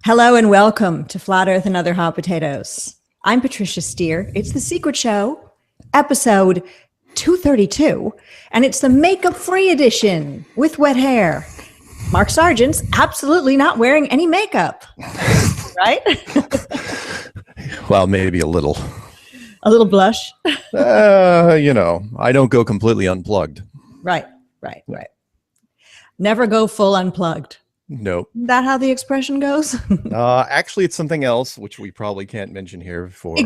Hello and welcome to Flat Earth and Other Hot Potatoes. I'm Patricia Steere. It's The Secret Show, episode 232, and it's the makeup-free edition with wet hair. Mark Sargent's absolutely not wearing any makeup, right? Well, maybe a little. A little blush? I don't go completely unplugged. Right. Never go full unplugged. Nope. Is that how the expression goes? Actually, it's something else, which we probably can't mention here for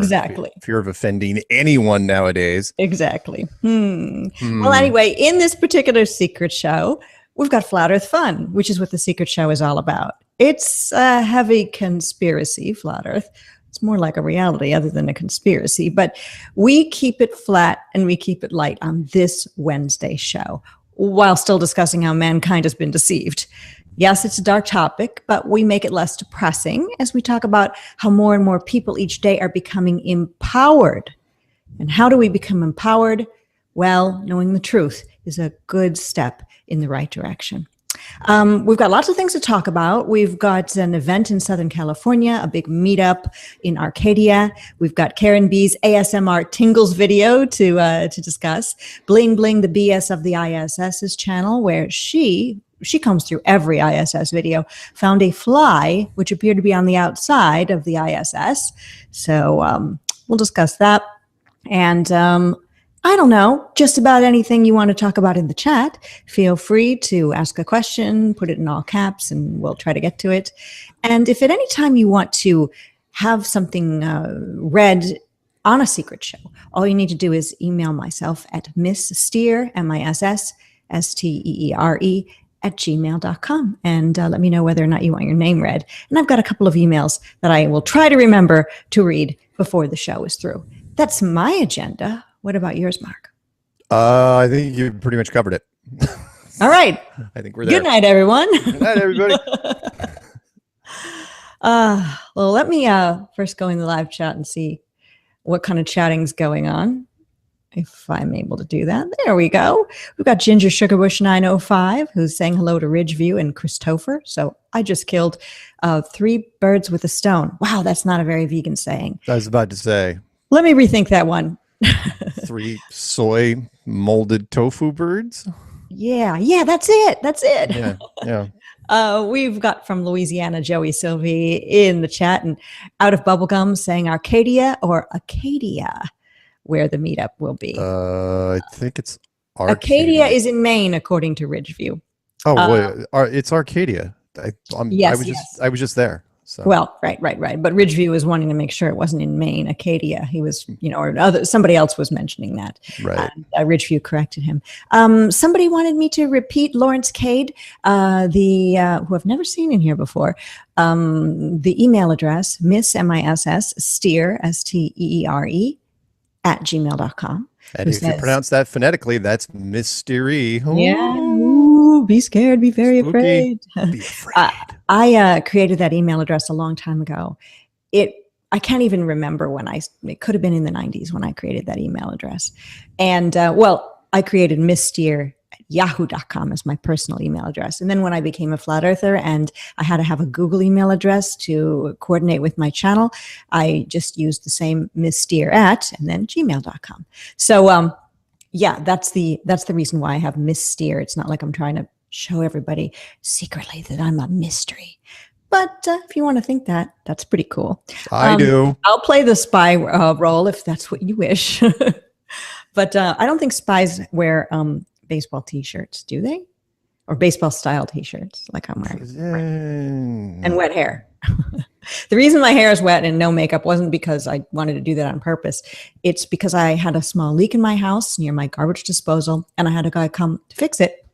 fear of offending anyone nowadays. Exactly. Well, anyway, in this particular Secret Show, we've got Flat Earth Fun, which is what the Secret Show is all about. It's a heavy conspiracy, Flat Earth. It's more like a reality other than a conspiracy, but we keep it flat and we keep it light on this Wednesday show, while still discussing how mankind has been deceived. Yes, it's a dark topic, but we make it less depressing as we talk about how more and more people each day are becoming empowered. And how do we become empowered? Well, knowing the truth is a good step in the right direction. We've got lots of things to talk about. We've got an event in Southern California, a big meetup in Arcadia. We've got Karen B's ASMR Tingles video to discuss. Bling Bling, the BS of the ISS's channel, where she comes through every ISS video, found a fly which appeared to be on the outside of the ISS. So we'll discuss that. And I don't know, just about anything you want to talk about in the chat. Feel free to ask a question, put it in all caps, and we'll try to get to it. And if at any time you want to have something read on a secret show, all you need to do is email myself at mssteere, MISSSTEERE, @gmail.com and let me know whether or not you want your name read. And I've got a couple of emails that I will try to remember to read before the show is through. That's my agenda. What about yours, Mark? I think you pretty much covered it. All right. I think we're there. Good night, everyone. Good night, everybody. Well, let me first go in the live chat and see what kind of chatting's going on. If I'm able to do that. There we go. We've got Ginger Sugarbush 905 who's saying hello to Ridgeview and Christopher. So I just killed 3 birds with a stone. Wow, that's not a very vegan saying. I was about to say. Let me rethink that one. 3 soy molded tofu birds? Yeah, that's it. Yeah. We've got from Louisiana, Joey Sylvie in the chat and out of bubblegum saying Arcadia or Acadia, where the meetup will be. I think it's Arcadia is in Maine, according to Ridgeview. Oh, wait, it's Arcadia. Yes. I was just there. So. Well, right. But Ridgeview was wanting to make sure it wasn't in Maine, Acadia. He was, or somebody else was mentioning that. Right. Ridgeview corrected him. Somebody wanted me to repeat Lawrence Cade, who I've never seen in here before. The email address, Steere, STEERE, @gmail.com. And if you pronounce that phonetically, that's Miss Steere. Oh. Yeah. Ooh, be scared, be very afraid. Be afraid. I created that email address a long time ago. I can't even remember when it could have been in the 90s when I created that email address. And I created mssteere@yahoo.com as my personal email address. And then when I became a flat earther and I had to have a Google email address to coordinate with my channel, I just used the same mssteere@ and then gmail.com. So that's the reason why I have Miss Steere. It's not like I'm trying to show everybody secretly that I'm a mystery. But if you want to think that, that's pretty cool. I do. I'll play the spy role if that's what you wish. But I don't think spies wear baseball T-shirts, do they? Or baseball-style T-shirts like I'm wearing. And wet hair. The reason my hair is wet and no makeup wasn't because I wanted to do that on purpose. It's because I had a small leak in my house near my garbage disposal, and I had a guy come to fix it.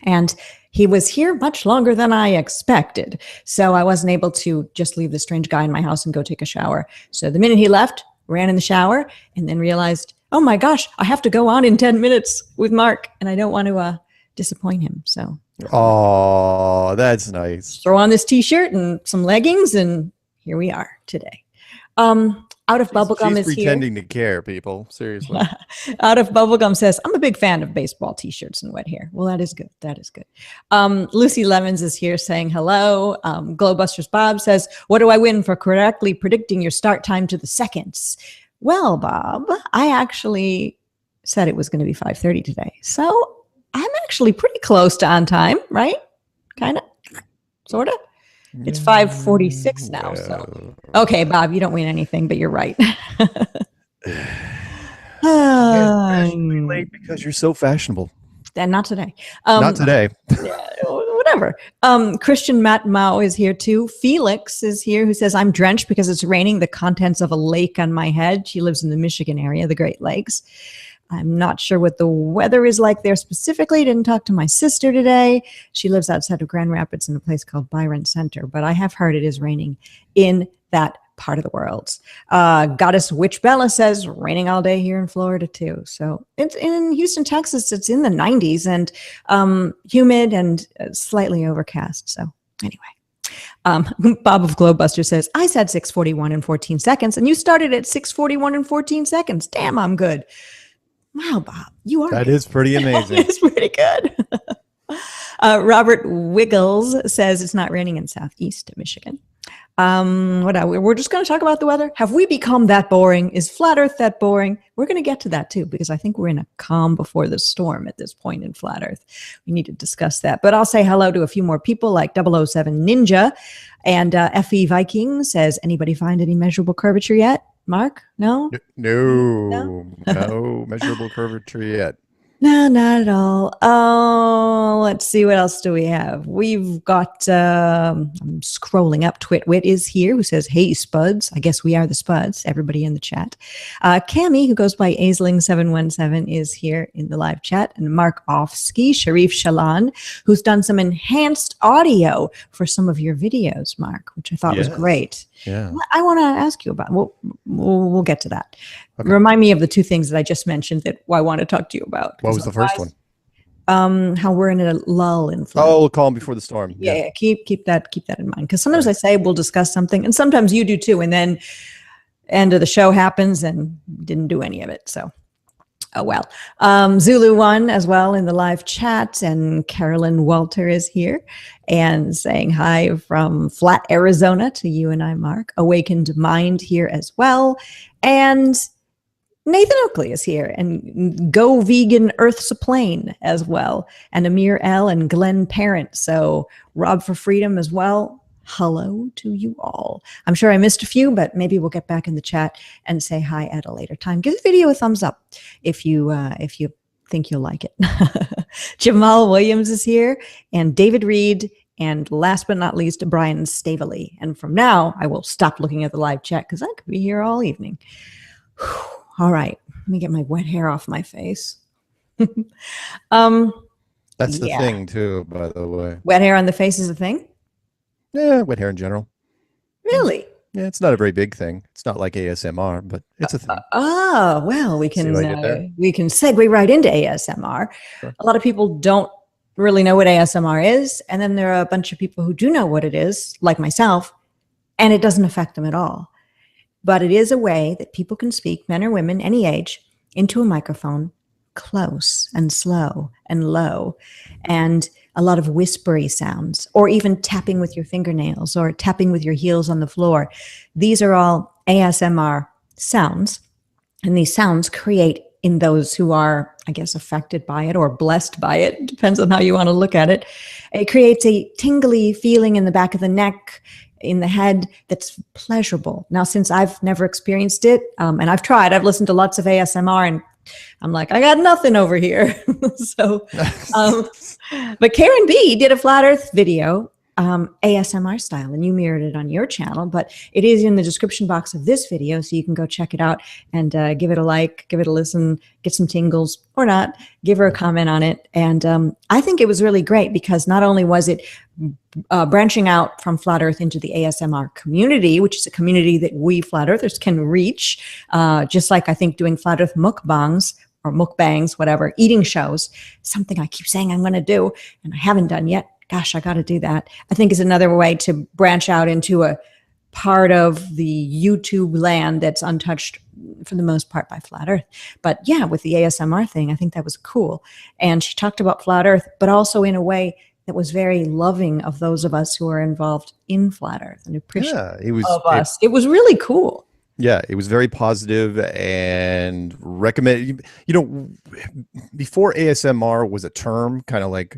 And he was here much longer than I expected. So I wasn't able to just leave the strange guy in my house and go take a shower. So the minute he left, ran in the shower, and then realized, oh my gosh, I have to go on in 10 minutes with Mark, and I don't want to disappoint him. So. Oh, that's nice. Throw on this T-shirt and some leggings, and here we are today. Out of Bubblegum is here. She's pretending to care, people. Seriously. Out of Bubblegum says, I'm a big fan of baseball t-shirts and wet hair. Well, that is good. That is good. Lucy Lemons is here saying hello. Glowbusters Bob says, what do I win for correctly predicting your start time to the seconds? Well, Bob, I actually said it was going to be 5:30 today. So I'm actually pretty close to on time, right? Kind of, sort of. It's 5:46 now. So, okay, Bob, you don't win anything, but you're right. Fashionably late because you're so fashionable. And not today. Not today. Yeah, whatever. Christian Matt Mao is here too. Felix is here, who says, I'm drenched because it's raining. The contents of a lake on my head. She lives in the Michigan area, the Great Lakes. I'm not sure what the weather is like there specifically. Didn't talk to my sister today. She lives outside of Grand Rapids in a place called Byron Center, but I have heard it is raining in that part of the world. Goddess Witch Bella says raining all day here in Florida too. So it's in Houston, Texas. It's in the 90s and humid and slightly overcast. So anyway. Bob of Glowbuster says, I said 6:41 and 14 seconds, and you started at 6:41 and 14 seconds. Damn, I'm good. Wow, Bob, you are. That is pretty amazing. It's pretty good. Robert Wiggles says it's not raining in Southeast Michigan. What else? We're just going to talk about the weather. Have we become that boring? Is Flat Earth that boring? We're going to get to that too, because I think we're in a calm before the storm at this point in Flat Earth. We need to discuss that. But I'll say hello to a few more people like 007 Ninja and FE Viking says, anybody find any measurable curvature yet? Mark? No? No measurable curvature yet. No, not at all. Oh, let's see. What else do we have? We've got, I'm scrolling up. Twitwit is here, who says, hey, Spuds. I guess we are the Spuds, everybody in the chat. Cami, who goes by Aisling717, is here in the live chat. And Mark Offsky, Sharif Shalan, who's done some enhanced audio for some of your videos, Mark, which I thought was great. Yeah. I want to ask you about. We'll get to that. Okay. Remind me of the two things that I just mentioned that I want to talk to you about. What was the first one? How we're in a lull in flood. Oh, calm before the storm. Yeah. Keep that in mind, because sometimes I say we'll discuss something, and sometimes you do too, and then end of the show happens and didn't do any of it. So. Oh, well. Zulu One as well in the live chat, and Carolyn Walter is here and saying hi from Flat, Arizona to you and I, Mark. Awakened Mind here as well. And Nathan Oakley is here, and Go Vegan Earth's a Plane as well. And Amir L and Glenn Parent. So Rob for Freedom as well. Hello to you all. I'm sure I missed a few, but maybe we'll get back in the chat and say hi at a later time. Give the video a thumbs up if you think you'll like it. Jamal Williams is here, and David Reed, and last but not least, Brian Staveley. And from now, I will stop looking at the live chat because I could be here all evening. All right, let me get my wet hair off my face. That's the thing too, by the way. Wet hair on the face is a thing? Yeah, wet hair in general. Really? Yeah, it's not a very big thing. It's not like ASMR, but it's a thing. Oh, well, we can segue right into ASMR. Sure. A lot of people don't really know what ASMR is, and then there are a bunch of people who do know what it is, like myself, and it doesn't affect them at all. But it is a way that people can speak, men or women, any age, into a microphone, close and slow and low, and a lot of whispery sounds, or even tapping with your fingernails or tapping with your heels on the floor. These are all ASMR sounds, and these sounds create in those who are, I guess, affected by it or blessed by it, depends on how you want to look at it. It creates a tingly feeling in the back of the neck, in the head, that's pleasurable. Now, since I've never experienced it, and I've tried, I've listened to lots of ASMR, and I'm like, I got nothing over here. So, but Karen B did a Flat Earth video, ASMR style, and you mirrored it on your channel, but it is in the description box of this video, so you can go check it out and give it a like, give it a listen, get some tingles or not, give her a comment on it. And I think it was really great because not only was it branching out from Flat Earth into the ASMR community, which is a community that we Flat Earthers can reach, just like I think doing Flat Earth mukbangs or mukbangs, whatever, eating shows, something I keep saying I'm going to do and I haven't done yet. Gosh, I got to do that. I think is another way to branch out into a part of the YouTube land that's untouched for the most part by Flat Earth. But yeah, with the ASMR thing, I think that was cool. And she talked about Flat Earth, but also in a way that was very loving of those of us who are involved in Flat Earth and appreciative of us. It was really cool. Yeah, it was very positive and recommend. Before ASMR was a term, kind of like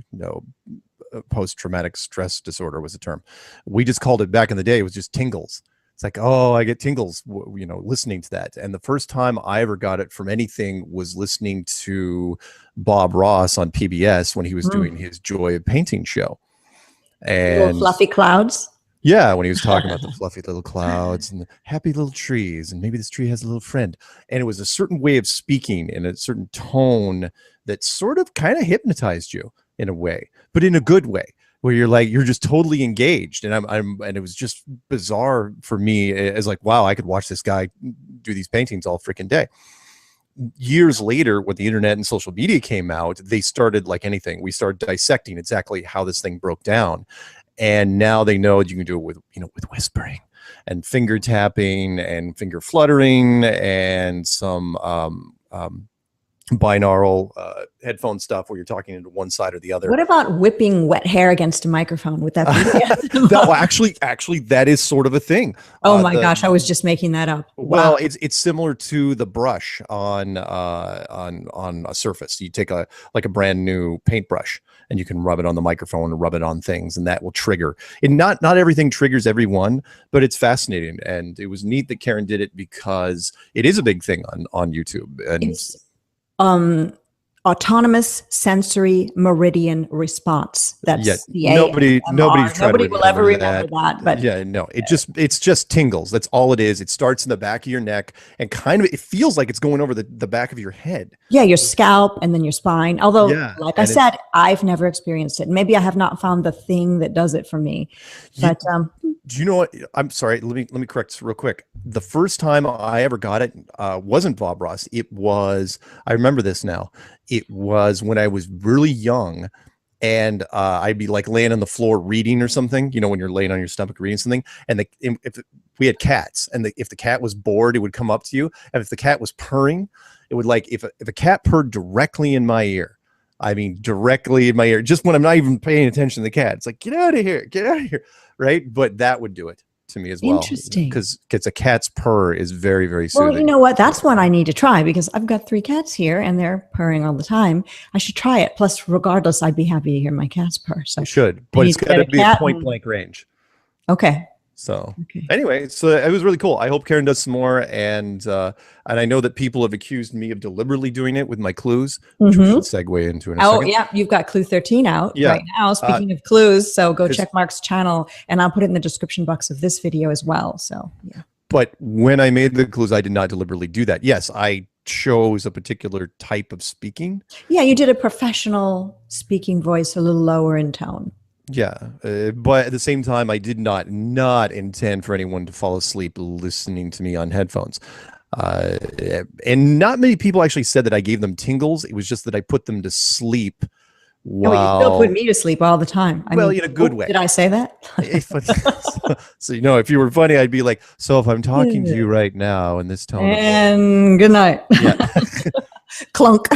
post-traumatic stress disorder was a term. We just called it back in the day. It was just tingles. It's like, oh, I get tingles, listening to that. And the first time I ever got it from anything was listening to Bob Ross on PBS when he was doing his Joy of Painting show. And little fluffy clouds. Yeah, when he was talking about the fluffy little clouds and the happy little trees, and maybe this tree has a little friend. And it was a certain way of speaking in a certain tone that sort of kind of hypnotized you in a way, but in a good way, where you're just totally engaged. And and it was just bizarre for me as like, wow, I could watch this guy do these paintings all freaking day. Years later, when the internet and social media came out, they started, like anything, we started dissecting exactly how this thing broke down. And now they know you can do it with, with whispering and finger tapping and finger fluttering and some binaural headphone stuff where you're talking into one side or the other. What about whipping wet hair against a microphone? Would that be? Actually, that is sort of a thing. Oh my gosh, I was just making that up. Well, Wow. it's similar to the brush on a surface. You take a brand new paintbrush and you can rub it on the microphone and rub it on things, and that will trigger. And not everything triggers everyone, but it's fascinating. And it was neat that Karen did it because it is a big thing on YouTube. And It's autonomous sensory meridian response. That's the nobody will ever remember that. But yeah, no, it's just tingles. That's all it is. It starts in the back of your neck and kind of it feels like it's going over the back of your head. Yeah, your scalp and then your spine. Although, like I said, I've never experienced it. Maybe I have not found the thing that does it for me. But do you know what? I'm sorry. Let me correct real quick. The first time I ever got it wasn't Bob Ross. It was, I remember this now. It was when I was really young, and I'd be like laying on the floor reading or something. When you're laying on your stomach reading something, and if we had cats, and if the cat was bored, it would come up to you, and if the cat was purring, it would if a cat purred directly in my ear. I mean, directly in my ear, just when I'm not even paying attention to the cat. It's like, get out of here, right? But that would do it to me as well. Interesting. Because a cat's purr is very, very soothing. Well, you know what? That's one I need to try because I've got 3 cats here and they're purring all the time. I should try it. Plus, regardless, I'd be happy to hear my cat's purr. So you should, but it's got to be a point blank range. Okay. So anyway, so it was really cool. I hope Karen does some more, and I know that people have accused me of deliberately doing it with my clues, which we should segue into in a second. Yeah, you've got Clue 13 out right now. Speaking of clues, so go check Mark's channel, and I'll put it in the description box of this video as well. So yeah. But when I made the clues, I did not deliberately do that. Yes, I chose a particular type of speaking. Yeah, you did a professional speaking voice, a little lower in tone. Yeah, but at the same time, I did not intend for anyone to fall asleep listening to me on headphones. And not many people actually said that I gave them tingles. It was just that I put them to sleep. Wow. No, you still put me to sleep all the time. I mean, in a good way. Did I say that? So, if you were funny, I'd be like, so if I'm talking to you right now in this tone. And good night. Yeah. Clunk.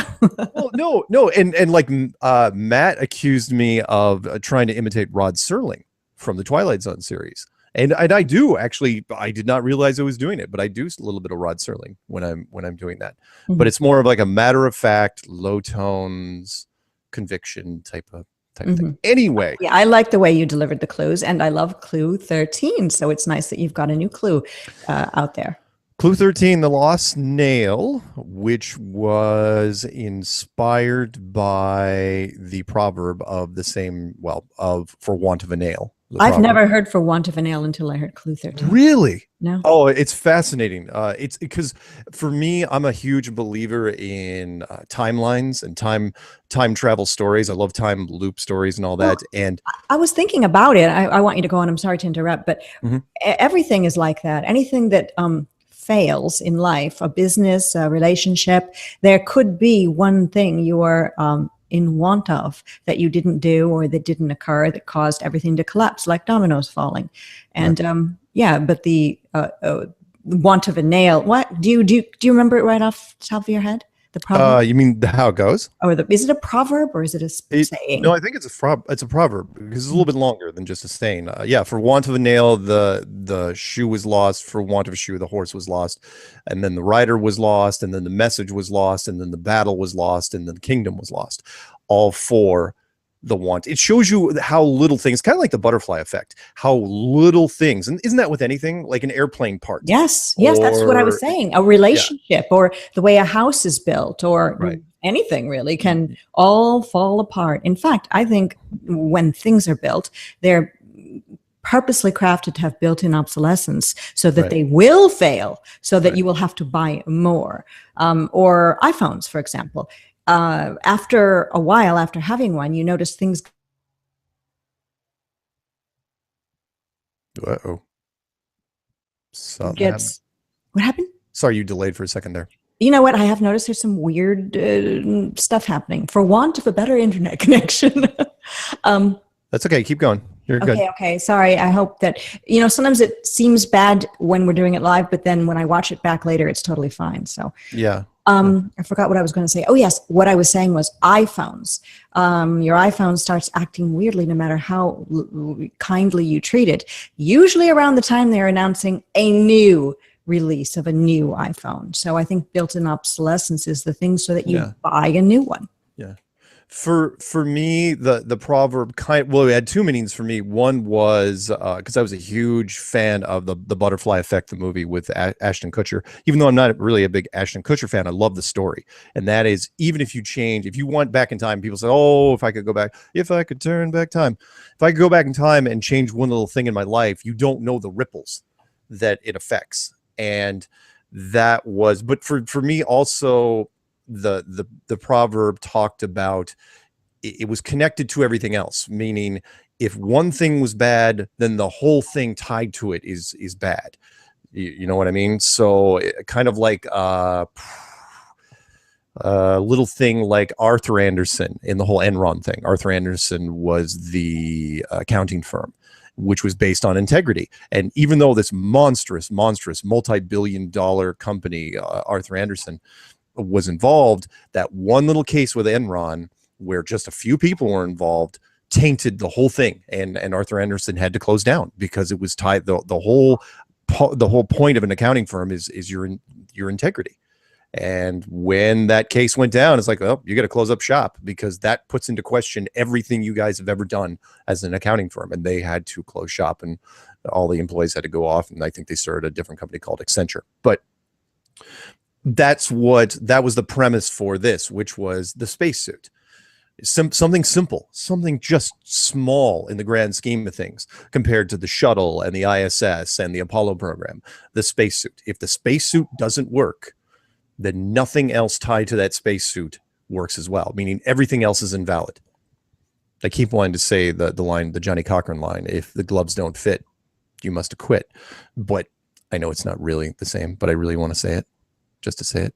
Well, no. And like Matt accused me of trying to imitate Rod Serling from the Twilight Zone series. And I do actually, I did not realize I was doing it, but I do a little bit of Rod Serling when I'm doing that. But it's more of like a matter of fact, low tones, conviction type of thing. Anyway. Yeah, I like the way you delivered the clues, and I love Clue 13. So it's nice that you've got a new clue out there. Clue 13, the lost nail, which was inspired by the proverb of the same, of for want of a nail. I've never heard for want of a nail until I heard Clue 13. Really? No. Oh, it's fascinating. It's because for me, I'm a huge believer in timelines and time travel stories. I love time loop stories and all that. And I was thinking about it. I want you to go on. I'm sorry to interrupt, but everything is like that. Anything that fails in life, a business, a relationship, there could be one thing you are in want of that you didn't do or that didn't occur that caused everything to collapse, like dominoes falling. And Yeah, but the want of a nail. What do you remember it right off the top of your head? The proverb, You mean how it goes? or is it a proverb or is it a saying? No, I think it's a proverb because it's a little bit longer than just a saying. Yeah, for want of a nail, the shoe was lost. For want of a shoe, the horse was lost, and then the rider was lost, and then the message was lost, and then the battle was lost, and then the kingdom was lost. All for the want. It shows you how little things, kind of like the butterfly effect, how little things, and isn't that with anything, like an airplane part? Yes, that's what I was saying. A relationship, or the way a house is built, or anything really can all fall apart. In fact, I think when things are built, they're purposely crafted to have built-in obsolescence so that they will fail, so that you will have to buy more. Or iPhones, for example. After a while, after having one, you notice things. Uh-oh. What happened? Sorry, you delayed for a second there. You know what? I have noticed there's some weird stuff happening for want of a better internet connection. That's okay. Keep going. You're good. Okay. Sorry. I hope that, sometimes it seems bad when we're doing it live, but then when I watch it back later, it's totally fine. So yeah. I forgot what I was going to say. Oh, yes. What I was saying was iPhones. Your iPhone starts acting weirdly no matter how kindly you treat it. Usually around the time they're announcing a new release of a new iPhone. So I think built-in obsolescence is the thing so that you buy a new one. Yeah. For me, the proverb it had two meanings for me. One was because I was a huge fan of the Butterfly Effect, the movie with Ashton Kutcher. Even though I'm not really a big Ashton Kutcher fan, I love the story. And that is, even if you want back in time, people say, oh, if I could turn back time, if I could go back in time and change one little thing in my life, you don't know the ripples that it affects. And that was, but for me also, the proverb talked about it was connected to everything else, meaning if one thing was bad, then the whole thing tied to it is bad. You know what I mean? So kind of like a little thing like Arthur Andersen in the whole Enron thing. Arthur Andersen was the accounting firm, which was based on integrity. And even though this monstrous multi-billion-dollar company, Arthur Andersen, was involved, that one little case with Enron where just a few people were involved tainted the whole thing, and Arthur Andersen had to close down because it was tied. The whole point of an accounting firm is your integrity. And when that case went down, it's like, oh, you got to close up shop, because that puts into question everything you guys have ever done as an accounting firm. And they had to close shop, and all the employees had to go off, and I think they started a different company called Accenture. But that was the premise for this, which was the spacesuit. Something simple, something just small in the grand scheme of things compared to the shuttle and the ISS and the Apollo program. The spacesuit. If the spacesuit doesn't work, then nothing else tied to that spacesuit works as well, meaning everything else is invalid. I keep wanting to say the line, the Johnny Cochran line, if the gloves don't fit, you must quit. But I know it's not really the same, but I really want to say it. Just to say it.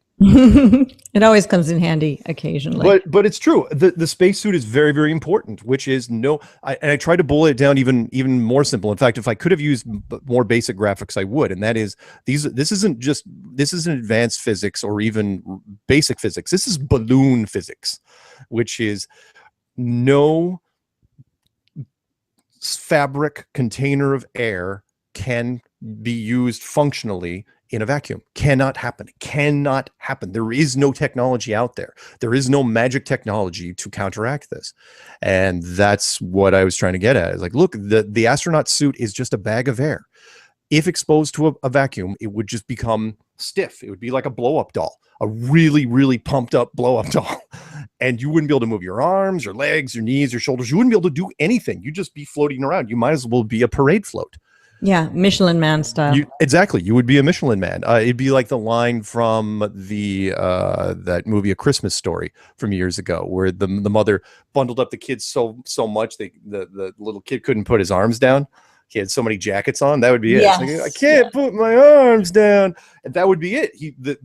It always comes in handy occasionally. But it's true. The spacesuit is very, very important, which is I try to boil it down even more simple. In fact, if I could have used more basic graphics, I would. And that is, this isn't advanced physics or even basic physics. This is balloon physics, which is no fabric container of air can be used functionally in a vacuum. Cannot happen. There is no technology out there. There is no magic technology to counteract this. And that's what I was trying to get at. Is like, look, the astronaut suit is just a bag of air. If exposed to a vacuum, it would just become stiff. It would be like a blow-up doll, a really, really pumped up blow-up doll. And you wouldn't be able to move your arms, your legs, your knees, your shoulders. You wouldn't be able to do anything. You'd just be floating around. You might as well be a parade float. Yeah, Michelin Man style. Exactly. You would be a Michelin Man. It'd be like the line from that movie, A Christmas Story, from years ago, where the mother bundled up the kids so much the little kid couldn't put his arms down he had so many jackets on, that would be it. Yes. It's like, I can't put my arms down, and that would be it. The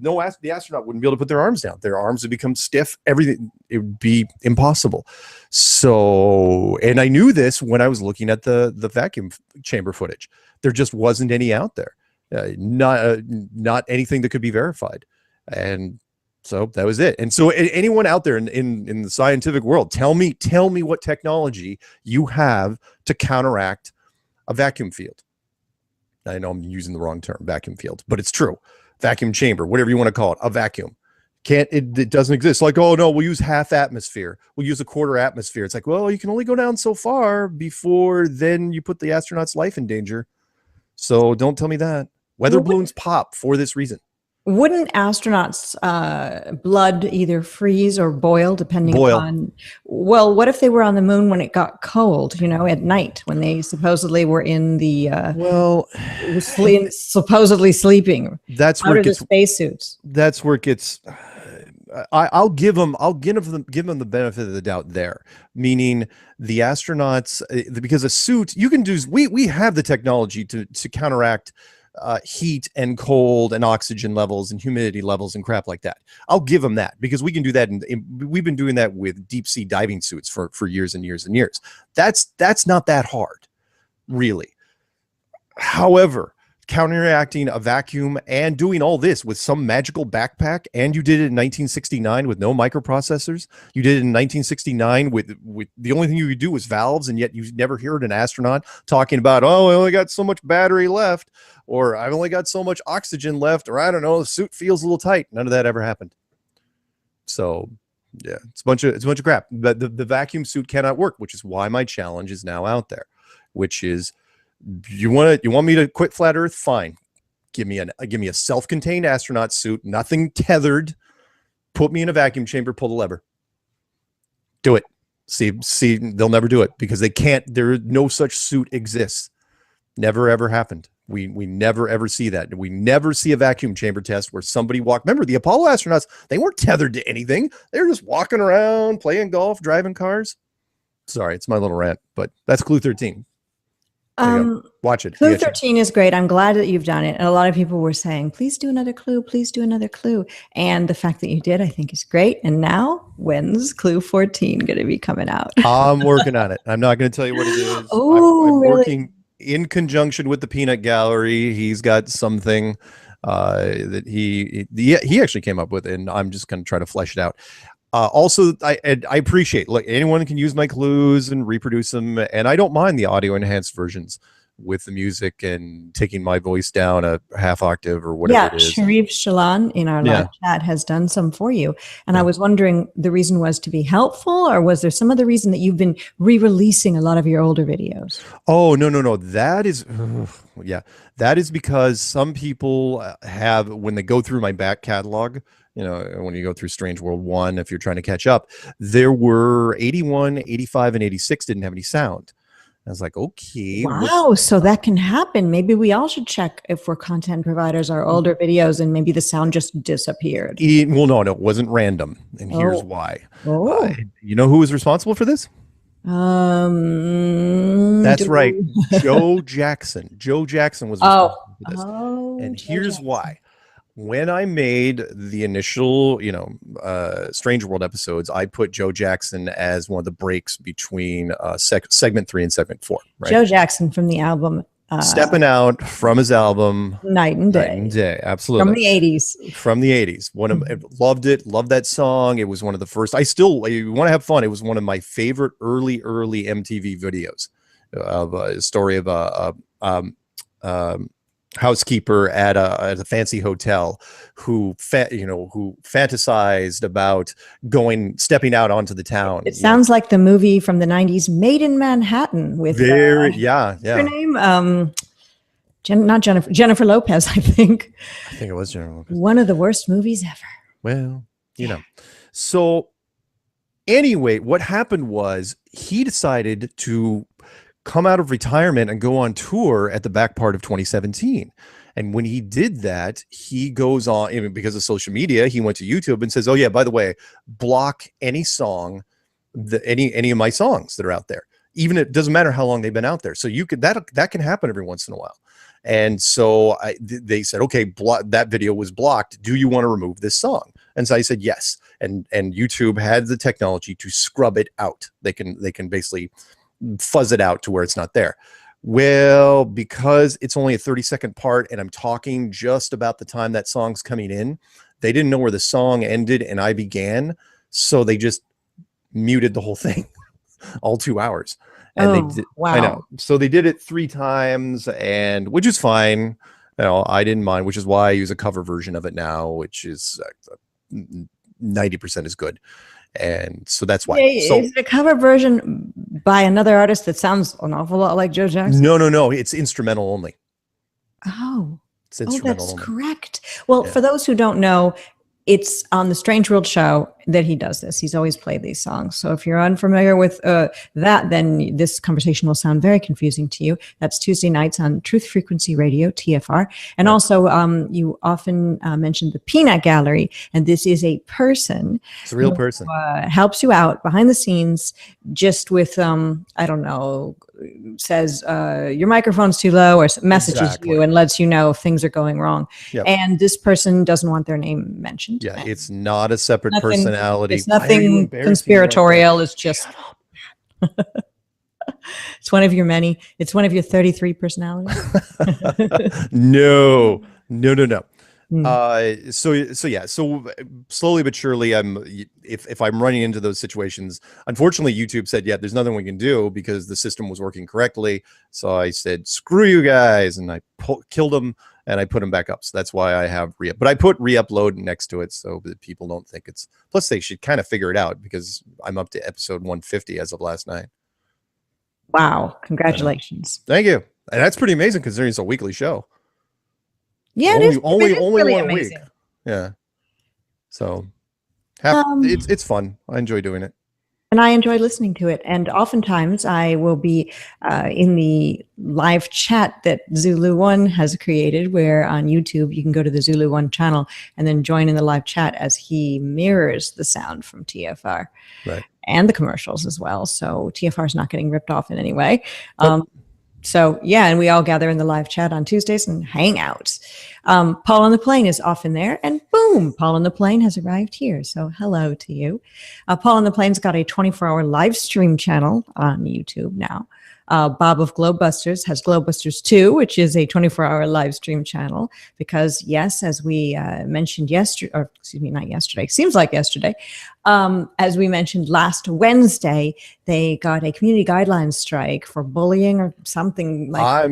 astronaut wouldn't be able to put their arms down. Their arms would become stiff. Everything, it would be impossible. So, and I knew this when I was looking at the vacuum chamber footage. There just wasn't any out there, not anything that could be verified, and so that was it. And so anyone out there in the scientific world, tell me what technology you have to counteract a vacuum field. I know I'm using the wrong term, vacuum field, but it's true. Vacuum chamber, whatever you want to call it, a vacuum. It doesn't exist. Like, oh no, we'll use half atmosphere. We'll use a quarter atmosphere. It's like, well, you can only go down so far before then you put the astronaut's life in danger. So don't tell me that. Weather balloons pop for this reason. Wouldn't astronauts' blood either freeze or boil depending on? Well, what if they were on the moon when it got cold? At night when they supposedly were in the supposedly sleeping. That's where it gets spacesuits. That's where it gets. I'll give them the benefit of the doubt there, meaning the astronauts, because a suit you can do. We have the technology to counteract heat and cold and oxygen levels and humidity levels and crap like that. I'll give them that, because we can do that. We've been doing that with deep sea diving suits for years and years and years. That's not that hard, really. However, counteracting a vacuum and doing all this with some magical backpack, and you did it in 1969 with no microprocessors. You did it in 1969 with the only thing you could do was valves, and yet you never heard an astronaut talking about, oh, I only got so much battery left, or I've only got so much oxygen left, or I don't know, the suit feels a little tight. None of that ever happened. So yeah, it's a bunch of crap. The vacuum suit cannot work, which is why my challenge is now out there, which is, you want me to quit flat Earth? Fine. Give me a self-contained astronaut suit, nothing tethered. Put me in a vacuum chamber, pull the lever. Do it. See, they'll never do it because they can't. No such suit exists. Never ever happened. We never ever see that. We never see a vacuum chamber test where somebody walked. Remember, the Apollo astronauts, they weren't tethered to anything. They were just walking around, playing golf, driving cars. Sorry, it's my little rant, but that's Clue 13. Watch it. Clue 13 is great. I'm glad that you've done it. And a lot of people were saying, please do another clue. Please do another clue. And the fact that you did, I think, is great. And now, when's Clue 14 going to be coming out? I'm working on it. I'm not going to tell you what it is. Oh, I'm really? Working in conjunction with the Peanut Gallery. He's got something that he actually came up with, and I'm just going to try to flesh it out. Also, I appreciate, look, anyone can use my clues and reproduce them, and I don't mind the audio enhanced versions with the music and taking my voice down a half octave or whatever it is. Sharif Shalan in our live chat has done some for you. And I was wondering, the reason was to be helpful, or was there some other reason that you've been re-releasing a lot of your older videos? Oh, no. That is, that is because some people have, when they go through my back catalog, when you go through Strange World 1, if you're trying to catch up, there were 81, 85, and 86 didn't have any sound. I was like, okay. Wow, so that can happen. Maybe we all should check, if we're content providers, our older videos, and maybe the sound just disappeared. Well, no, it wasn't random. And here's why. You know who was responsible for this? That's right. Joe Jackson. Joe Jackson was responsible for this. And here's why. When I made the initial, Strange World episodes, I put Joe Jackson as one of the breaks between segment 3 and segment 4. Right? Joe Jackson from the album. Stepping Out from his album. Night and Day. Night and Day, absolutely. From the 80s. From the 80s. Loved that song. It was one of the first. You want to have fun. It was one of my favorite early MTV videos of a story of a housekeeper at a fancy hotel who fantasized about stepping out onto the town. It sounds like the movie from the 90s, Made in Manhattan, with her name, Jennifer Lopez, I think it was Jennifer Lopez. One of the worst movies ever. Well, so anyway, what happened was he decided to come out of retirement and go on tour at the back part of 2017. And when he did that, he goes on, because of social media, he went to YouTube and says, oh yeah, by the way, block any song, any of my songs that are out there. even it doesn't matter how long they've been out there. So you could, that can happen every once in a while. And so they said, okay, that video was blocked. Do you want to remove this song? And so I said, yes. And YouTube had the technology to scrub it out. They can basically fuzz it out to where it's not there. Well, because it's only a 30-second part and I'm talking just about the time that song's coming in, they didn't know where the song ended and I began. So they just muted the whole thing, all 2 hours. And they did, wow. I know. So they did it 3 times, and which is fine. You know, I didn't mind, which is why I use a cover version of it now, which is 90% is good. And so that's why. So, is it a cover version by another artist that sounds an awful lot like Joe Jackson? No. It's instrumental only. Oh. It's instrumental that's only. Correct. Well, for those who don't know, it's on the Strange World show that he does this. He's always played these songs. So if you're unfamiliar with that, then this conversation will sound very confusing to you. That's Tuesday nights on Truth Frequency Radio, TFR. And also, you often mentioned the Peanut Gallery. And this is a person. It's a real person. Helps you out behind the scenes just with, I don't know, says your microphone's too low or messages you and lets you know if things are going wrong. Yep. And this person doesn't want their name mentioned. Yeah, it's not a separate personality. It's nothing conspiratorial. It's just it's one of your many. It's one of your 33 personalities. No. So slowly but surely, if I'm running into those situations, unfortunately, YouTube said, yeah, there's nothing we can do because the system was working correctly. So I said, screw you guys, and I killed them and I put them back up. So that's why I have but I put re-upload next to it so that people don't think it's. Plus, they should kind of figure it out because I'm up to episode 150 as of last night. Wow! Congratulations. Thank you. And that's pretty amazing considering it's a weekly show. Yeah, only really 1 amazing. week. Yeah. So it's fun. I enjoy doing it. And I enjoy listening to it. And oftentimes I will be in the live chat that Zulu One has created, where on YouTube you can go to the Zulu One channel and then join in the live chat as he mirrors the sound from TFR. Right. And the commercials as well. So TFR is not getting ripped off in any way. So yeah, and we all gather in the live chat on Tuesdays and hang out. Paul on the Plane is often there, and boom, Paul on the Plane has arrived here. So hello to you. Paul on the Plane's got a 24-hour live stream channel on YouTube now. Bob of Globebusters has Globebusters 2, which is a 24-hour live stream channel because, yes, as we mentioned yesterday, or excuse me, not yesterday, seems like yesterday, as we mentioned last Wednesday, they got a community guidelines strike for bullying or something like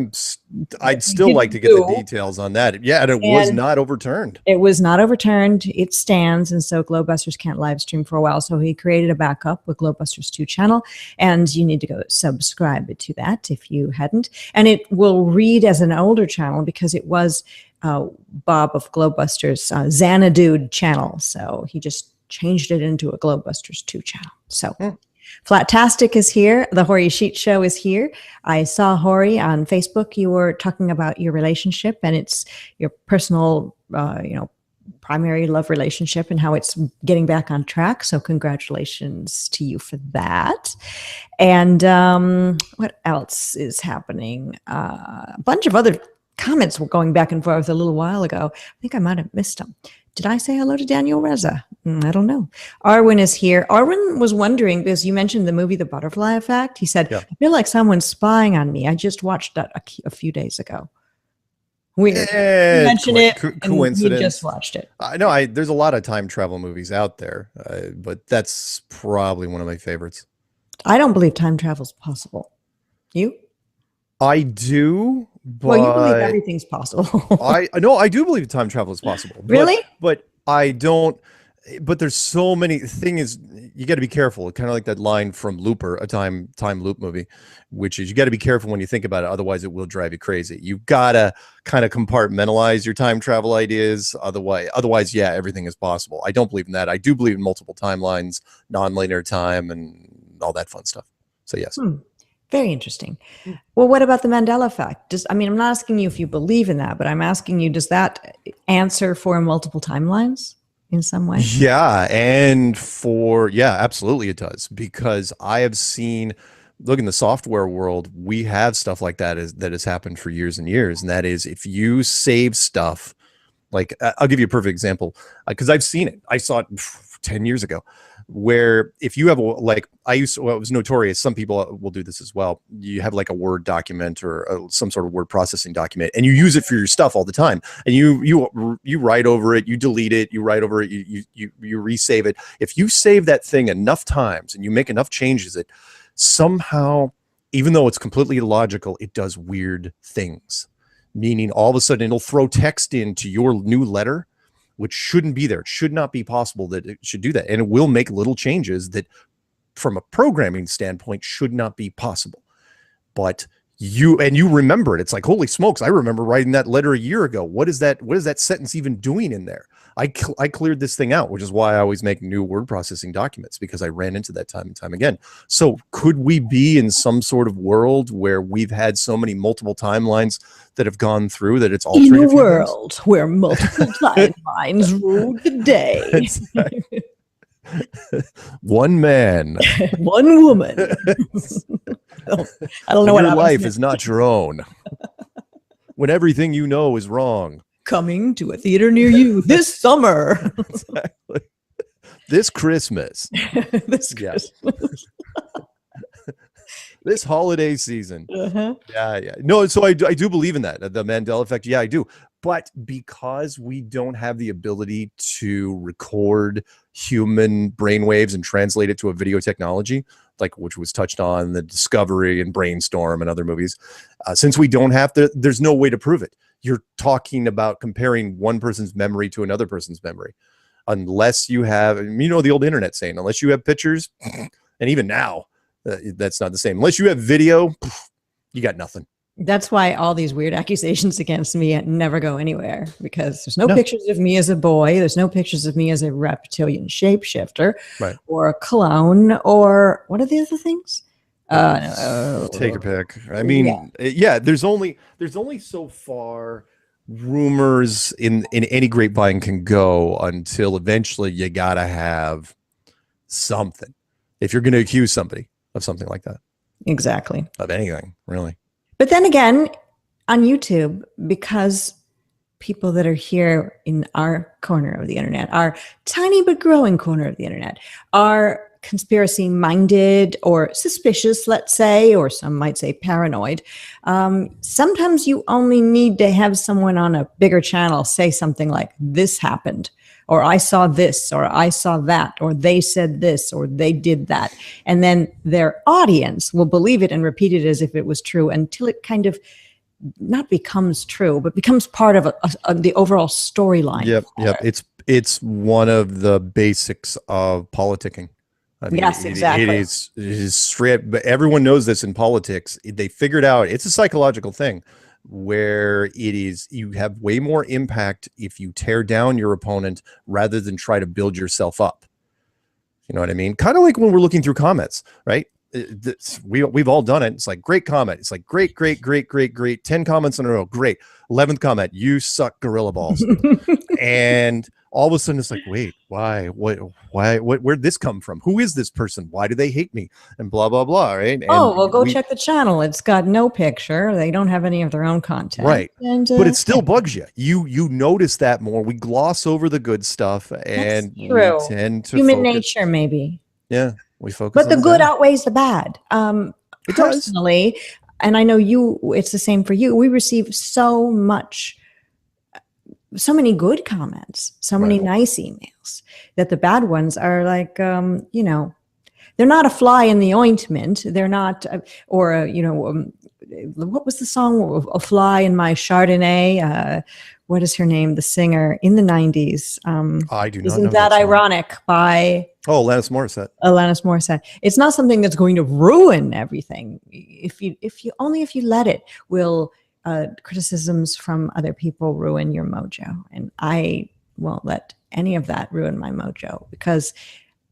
I'd still like to get the details on that. Yeah, and it was not overturned. It was not overturned. It stands, and so Globebusters can't live stream for a while. So he created a backup with Globebusters 2 channel, and you need to go subscribe to that if you hadn't. And it will read as an older channel because it was Bob of Globebusters' Xanadude channel. So he just changed it into a Globebusters 2 channel. So Flatastic is here. The Hori Sheet Show is here. I saw Hori on Facebook. You were talking about your relationship, and it's your personal, primary love relationship and how it's getting back on track. So congratulations to you for that. And what else is happening? A bunch of other comments were going back and forth a little while ago. I think I might have missed them. Did I say hello to Daniel Reza? I don't know. Arwin is here. Arwin was wondering, because you mentioned the movie The Butterfly Effect. He said, I feel like someone's spying on me. I just watched that a few days ago. Weird. You mentioned it. Coincidence. You just watched it. I know. There's a lot of time travel movies out there, but that's probably one of my favorites. I don't believe time travel is possible. You? I do. But well, you believe everything's possible. I do believe time travel is possible. Really? But I don't. But there's so many. Thing is, you got to be careful. Kind of like that line from Looper, a time loop movie, which is you got to be careful when you think about it. Otherwise, it will drive you crazy. You've got to kind of compartmentalize your time travel ideas. Otherwise, yeah, everything is possible. I don't believe in that. I do believe in multiple timelines, non-linear time, and all that fun stuff. So yes. Very interesting. Well, what about the Mandela effect? I'm not asking you if you believe in that, but I'm asking you, does that answer for multiple timelines in some way? Yeah. And absolutely it does. Because I have seen look, in the software world, we have stuff like that that has happened for years and years. And that is, if you save stuff, like I'll give you a perfect example, because I've seen it. I saw it 10 years ago, where if you have it was notorious. Some people will do this as well. You have like a Word document or some sort of word processing document, and you use it for your stuff all the time. And you write over it, you delete it, you write over it, you resave it. If you save that thing enough times and you make enough changes, it somehow, even though it's completely illogical, it does weird things. Meaning all of a sudden it'll throw text into your new letter, which shouldn't be there. It should not be possible that it should do that. And it will make little changes that from a programming standpoint should not be possible. But you remember it. It's like, holy smokes, I remember writing that letter a year ago. What is that sentence even doing in there? I cleared this thing out, which is why I always make new word processing documents, because I ran into that time and time again. So could we be in some sort of world where we've had so many multiple timelines that have gone through that it's altered? In a world where multiple timelines rule the day. One man. One woman. I don't know what your life is not your own. When everything you know is wrong. Coming to a theater near you this summer. Exactly. This Christmas. Christmas. This holiday season. Yeah. No, so I do believe in that. The Mandela effect. Yeah, I do. But because we don't have the ability to record human brainwaves and translate it to a video technology, like which was touched on the Discovery and Brainstorm and other movies, since we don't have to, there's no way to prove it. You're talking about comparing one person's memory to another person's memory, unless you have, the old internet saying, unless you have pictures, and even now, that's not the same. Unless you have video, you got nothing. That's why all these weird accusations against me never go anywhere, because there's no pictures of me as a boy. There's no pictures of me as a reptilian shapeshifter, right, or a clone, or what are the other things? Take a pick. I mean, there's only so far rumors in any grapevine can go until eventually you gotta have something if you're going to accuse somebody of something like that. Exactly. Of anything, really. But then again, on YouTube, because people that are here in our corner of the internet, our tiny but growing corner of the internet, are conspiracy minded or suspicious, let's say, or some might say paranoid. Sometimes you only need to have someone on a bigger channel say something like, this happened, or I saw this, or I saw that, or they said this, or they did that. And then their audience will believe it and repeat it as if it was true until it kind of not becomes true, but becomes part of the overall storyline. Yep. It's one of the basics of politicking. I mean, yes, exactly. It is straight, but everyone knows this in politics. They figured out it's a psychological thing where you have way more impact if you tear down your opponent rather than try to build yourself up. You know what I mean? Kind of like when we're looking through comments, right? We've all done it. It's like, great comment. It's like, great. 10 comments in a row. Great. 11th comment. You suck gorilla balls. And all of a sudden it's like, wait, why, where'd this come from? Who is this person? Why do they hate me? And blah, blah, blah. Right. And go check the channel. It's got no picture. They don't have any of their own content. Right. But it still bugs you. You notice that more. We gloss over the good stuff and we tend to human nature, maybe. Yeah. We focus but the good outweighs the bad. It personally, does. And I know it's the same for you. We receive so many good comments, so many nice emails, that the bad ones are like, they're not a fly in the ointment. They're not, what was the song? A Fly in My Chardonnay. What is her name? The singer in the 90s. I do not Isn't know that ironic? By Alanis Morissette. Alanis Morissette. It's not something that's going to ruin everything. If you let it, will criticisms from other people ruin your mojo? And I won't let any of that ruin my mojo, because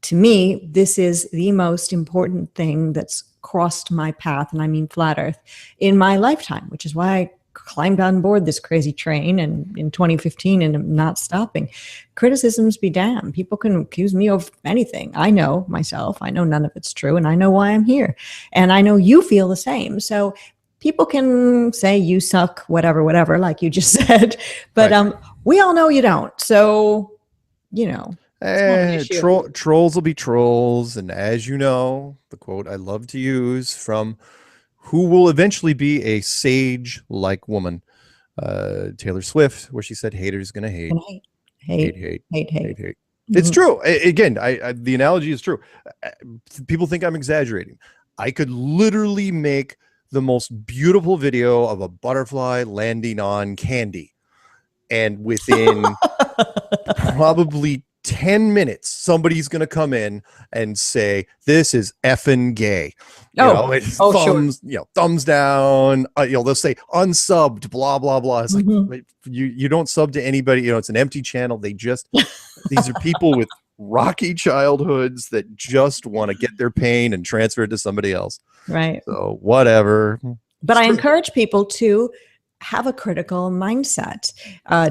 to me, this is the most important thing that's crossed my path, and I mean flat earth, in my lifetime, which is why I climbed on board this crazy train and in 2015 and I'm not stopping. Criticisms be damned. People can accuse me of anything. I know myself. I know none of it's true, and I know why I'm here. And I know you feel the same. So people can say you suck, whatever, like you just said. But Right. we all know you don't. So, trolls will be trolls. And as you know, the quote I love to use from who will eventually be a sage-like woman, Taylor Swift, where she said, haters gonna hate. Hate. It's true. Again, the analogy is true. People think I'm exaggerating. I could literally make the most beautiful video of a butterfly landing on candy, and within probably 10 minutes, somebody's going to come in and say, this is effing gay. Thumbs, sure. Thumbs down. They'll say unsubbed, blah, blah, blah. It's like, you don't sub to anybody. It's an empty channel. These are people with rocky childhoods that just want to get their pain and transfer it to somebody else. Right. So whatever. But I encourage people to have a critical mindset.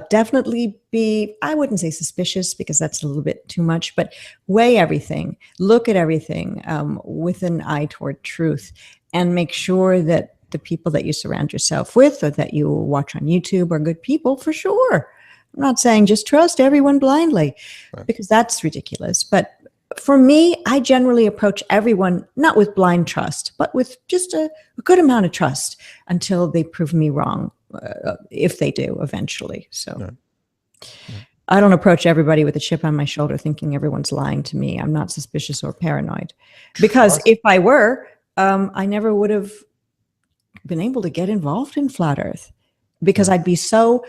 Definitely be, I wouldn't say suspicious because that's a little bit too much, but weigh everything, look at everything with an eye toward truth, and make sure that the people that you surround yourself with or that you watch on YouTube are good people for sure. I'm not saying just trust everyone blindly, because that's ridiculous. But for me, I generally approach everyone not with blind trust, but with just a good amount of trust until they prove me wrong, if they do eventually. So I don't approach everybody with a chip on my shoulder thinking everyone's lying to me. I'm not suspicious or paranoid, because if I were, I never would have been able to get involved in Flat Earth, because I'd be so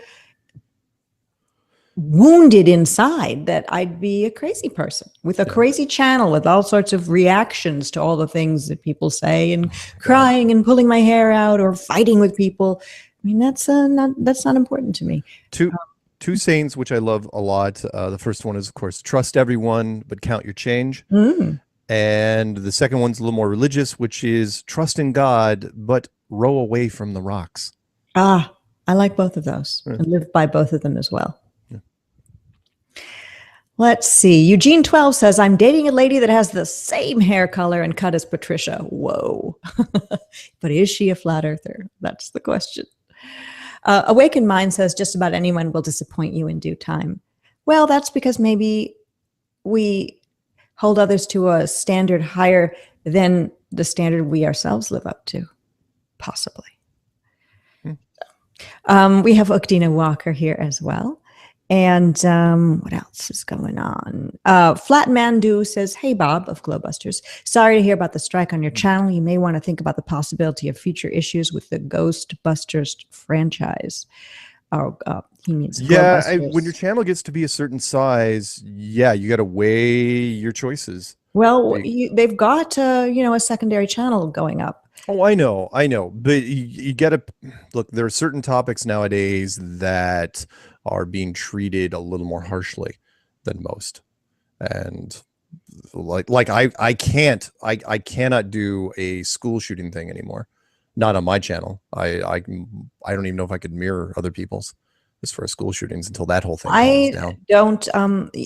wounded inside that I'd be a crazy person with a crazy channel with all sorts of reactions to all the things that people say, and crying and pulling my hair out or fighting with people. I mean, that's not important to me. Two sayings which I love a lot. The first one is, of course, trust everyone, but count your change. And the second one's a little more religious, which is trust in God, but row away from the rocks. I like both of those and live by both of them as well. Let's see. Eugene 12 says, I'm dating a lady that has the same hair color and cut as Patricia. Whoa. But is she a flat earther? That's the question. Awakened Mind says, just about anyone will disappoint you in due time. Well, that's because maybe we hold others to a standard higher than the standard we ourselves live up to. Possibly. We have Ukdina Walker here as well. And what else is going on? Flat Mandu says, hey, Bob of Glowbusters. Sorry to hear about the strike on your channel. You may want to think about the possibility of future issues with the Ghostbusters franchise. He means when your channel gets to be a certain size, you got to weigh your choices. Well, they've got, a secondary channel going up. Oh, I know. But you got to look, there are certain topics nowadays that are being treated a little more harshly than most. And I cannot do a school shooting thing anymore. Not on my channel. I don't even know if I could mirror other people's as far as school shootings until that whole thing calms down. Don't.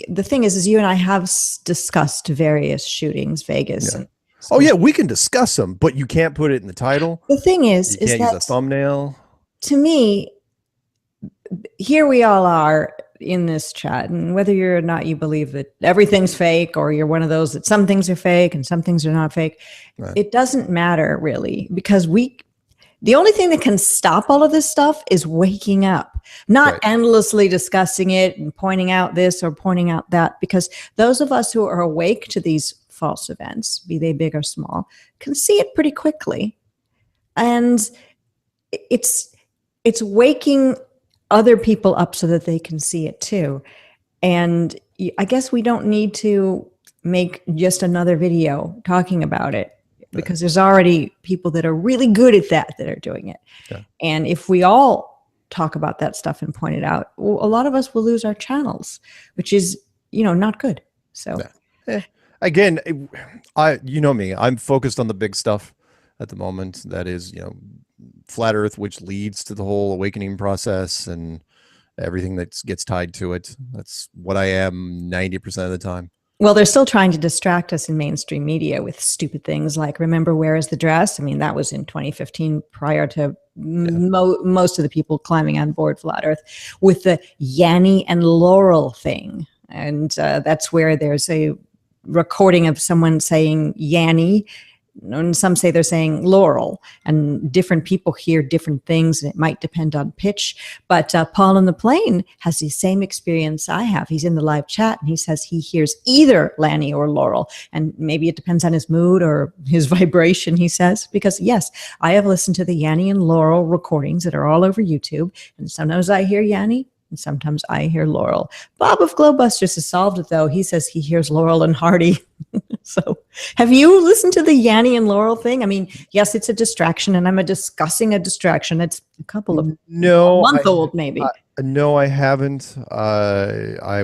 The thing is you and I have discussed various shootings, Vegas. Yeah. We can discuss them, but you can't put it in the title. The thing is you can't use a thumbnail. To me, here we all are in this chat, and whether you're or not you believe that everything's fake, or you're one of those that some things are fake and some things are not fake, it doesn't matter really, because the only thing that can stop all of this stuff is waking up, not endlessly discussing it and pointing out this or pointing out that, because those of us who are awake to these false events, be they big or small, can see it pretty quickly. And it's waking other people up so that they can see it too. And I guess we don't need to make just another video talking about it, because there's already people that are really good at that are doing it. And if we all talk about that stuff and point it out, a lot of us will lose our channels, which is, not good. So again, you know me, I'm focused on the big stuff at the moment. That is, flat Earth, which leads to the whole awakening process and everything that gets tied to it. That's what I am 90% of the time. Well, they're still trying to distract us in mainstream media with stupid things like, remember, where is the dress? I mean, that was in 2015 prior to most of the people climbing on board Flat Earth, with the Yanny and Laurel thing. And that's where there's a recording of someone saying Yanny, and some say they're saying Laurel, and different people hear different things, and it might depend on pitch. But Paul on the plane has the same experience I have. He's in the live chat, and he says he hears either Lanny or Laurel, and maybe it depends on his mood or his vibration, he says, because yes, I have listened to the Yanny and Laurel recordings that are all over YouTube, and sometimes I hear Yanny, and sometimes I hear Laurel. Bob of Glowbusters has solved it, though. He says he hears Laurel and Hardy. So have you listened to the Yanny and Laurel thing? I mean, yes, it's a distraction, and I'm discussing a distraction. It's a couple of month old, maybe. No, I haven't. I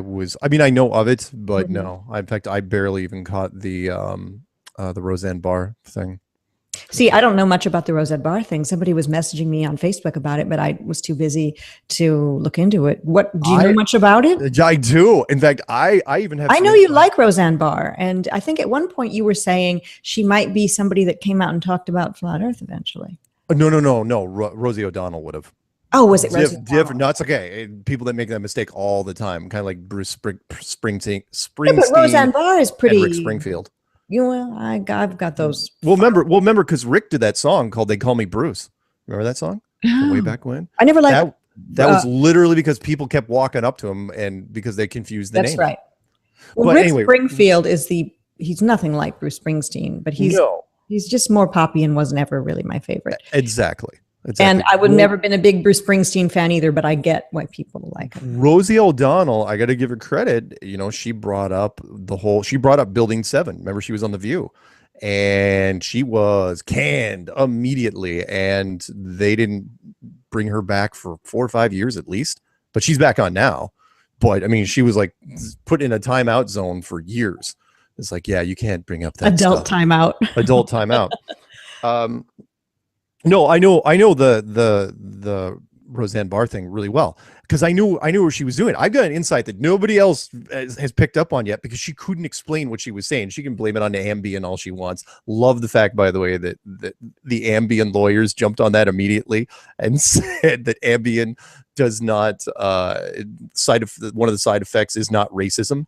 mean, I know of it, but no. In fact, I barely even caught the Roseanne Barr thing. See, I don't know much about the Roseanne Barr thing. Somebody was messaging me on Facebook about it, but I was too busy to look into it. Do you know much about it? I do. In fact, I even have. I know you like Roseanne Barr, and I think at one point you were saying she might be somebody that came out and talked about Flat Earth eventually. No. Rosie O'Donnell would have. Oh, was it Rosie? Different? No, it's okay. People that make that mistake all the time, kind of like Bruce Springsteen. Yeah, but Roseanne Barr is pretty. And Rick Springfield. I've got those. Well, remember, because Rick did that song called "They Call Me Bruce." Remember that song way back when? I never liked that. Was literally because people kept walking up to him, and because they confused the name. That's right. Well, but Rick anyway, Springfield he's nothing like Bruce Springsteen, but he's just more poppy and wasn't ever really my favorite. Exactly. And I would never been a big Bruce Springsteen fan either, but I get why people like him. Rosie O'Donnell, I got to give her credit. She brought up Building 7. Remember, she was on The View, and she was canned immediately, and they didn't bring her back for 4 or 5 years at least, but she's back on now. But I mean, she was like put in a timeout zone for years. It's like, yeah, you can't bring up that adult timeout. Adult timeout. No, I know the Roseanne Barr thing really well, because I knew what she was doing. I've got an insight that nobody else has picked up on yet, because she couldn't explain what she was saying. She can blame it on the Ambien all she wants. Love the fact, by the way, that the Ambien lawyers jumped on that immediately and said that Ambien does not one of the side effects is not racism,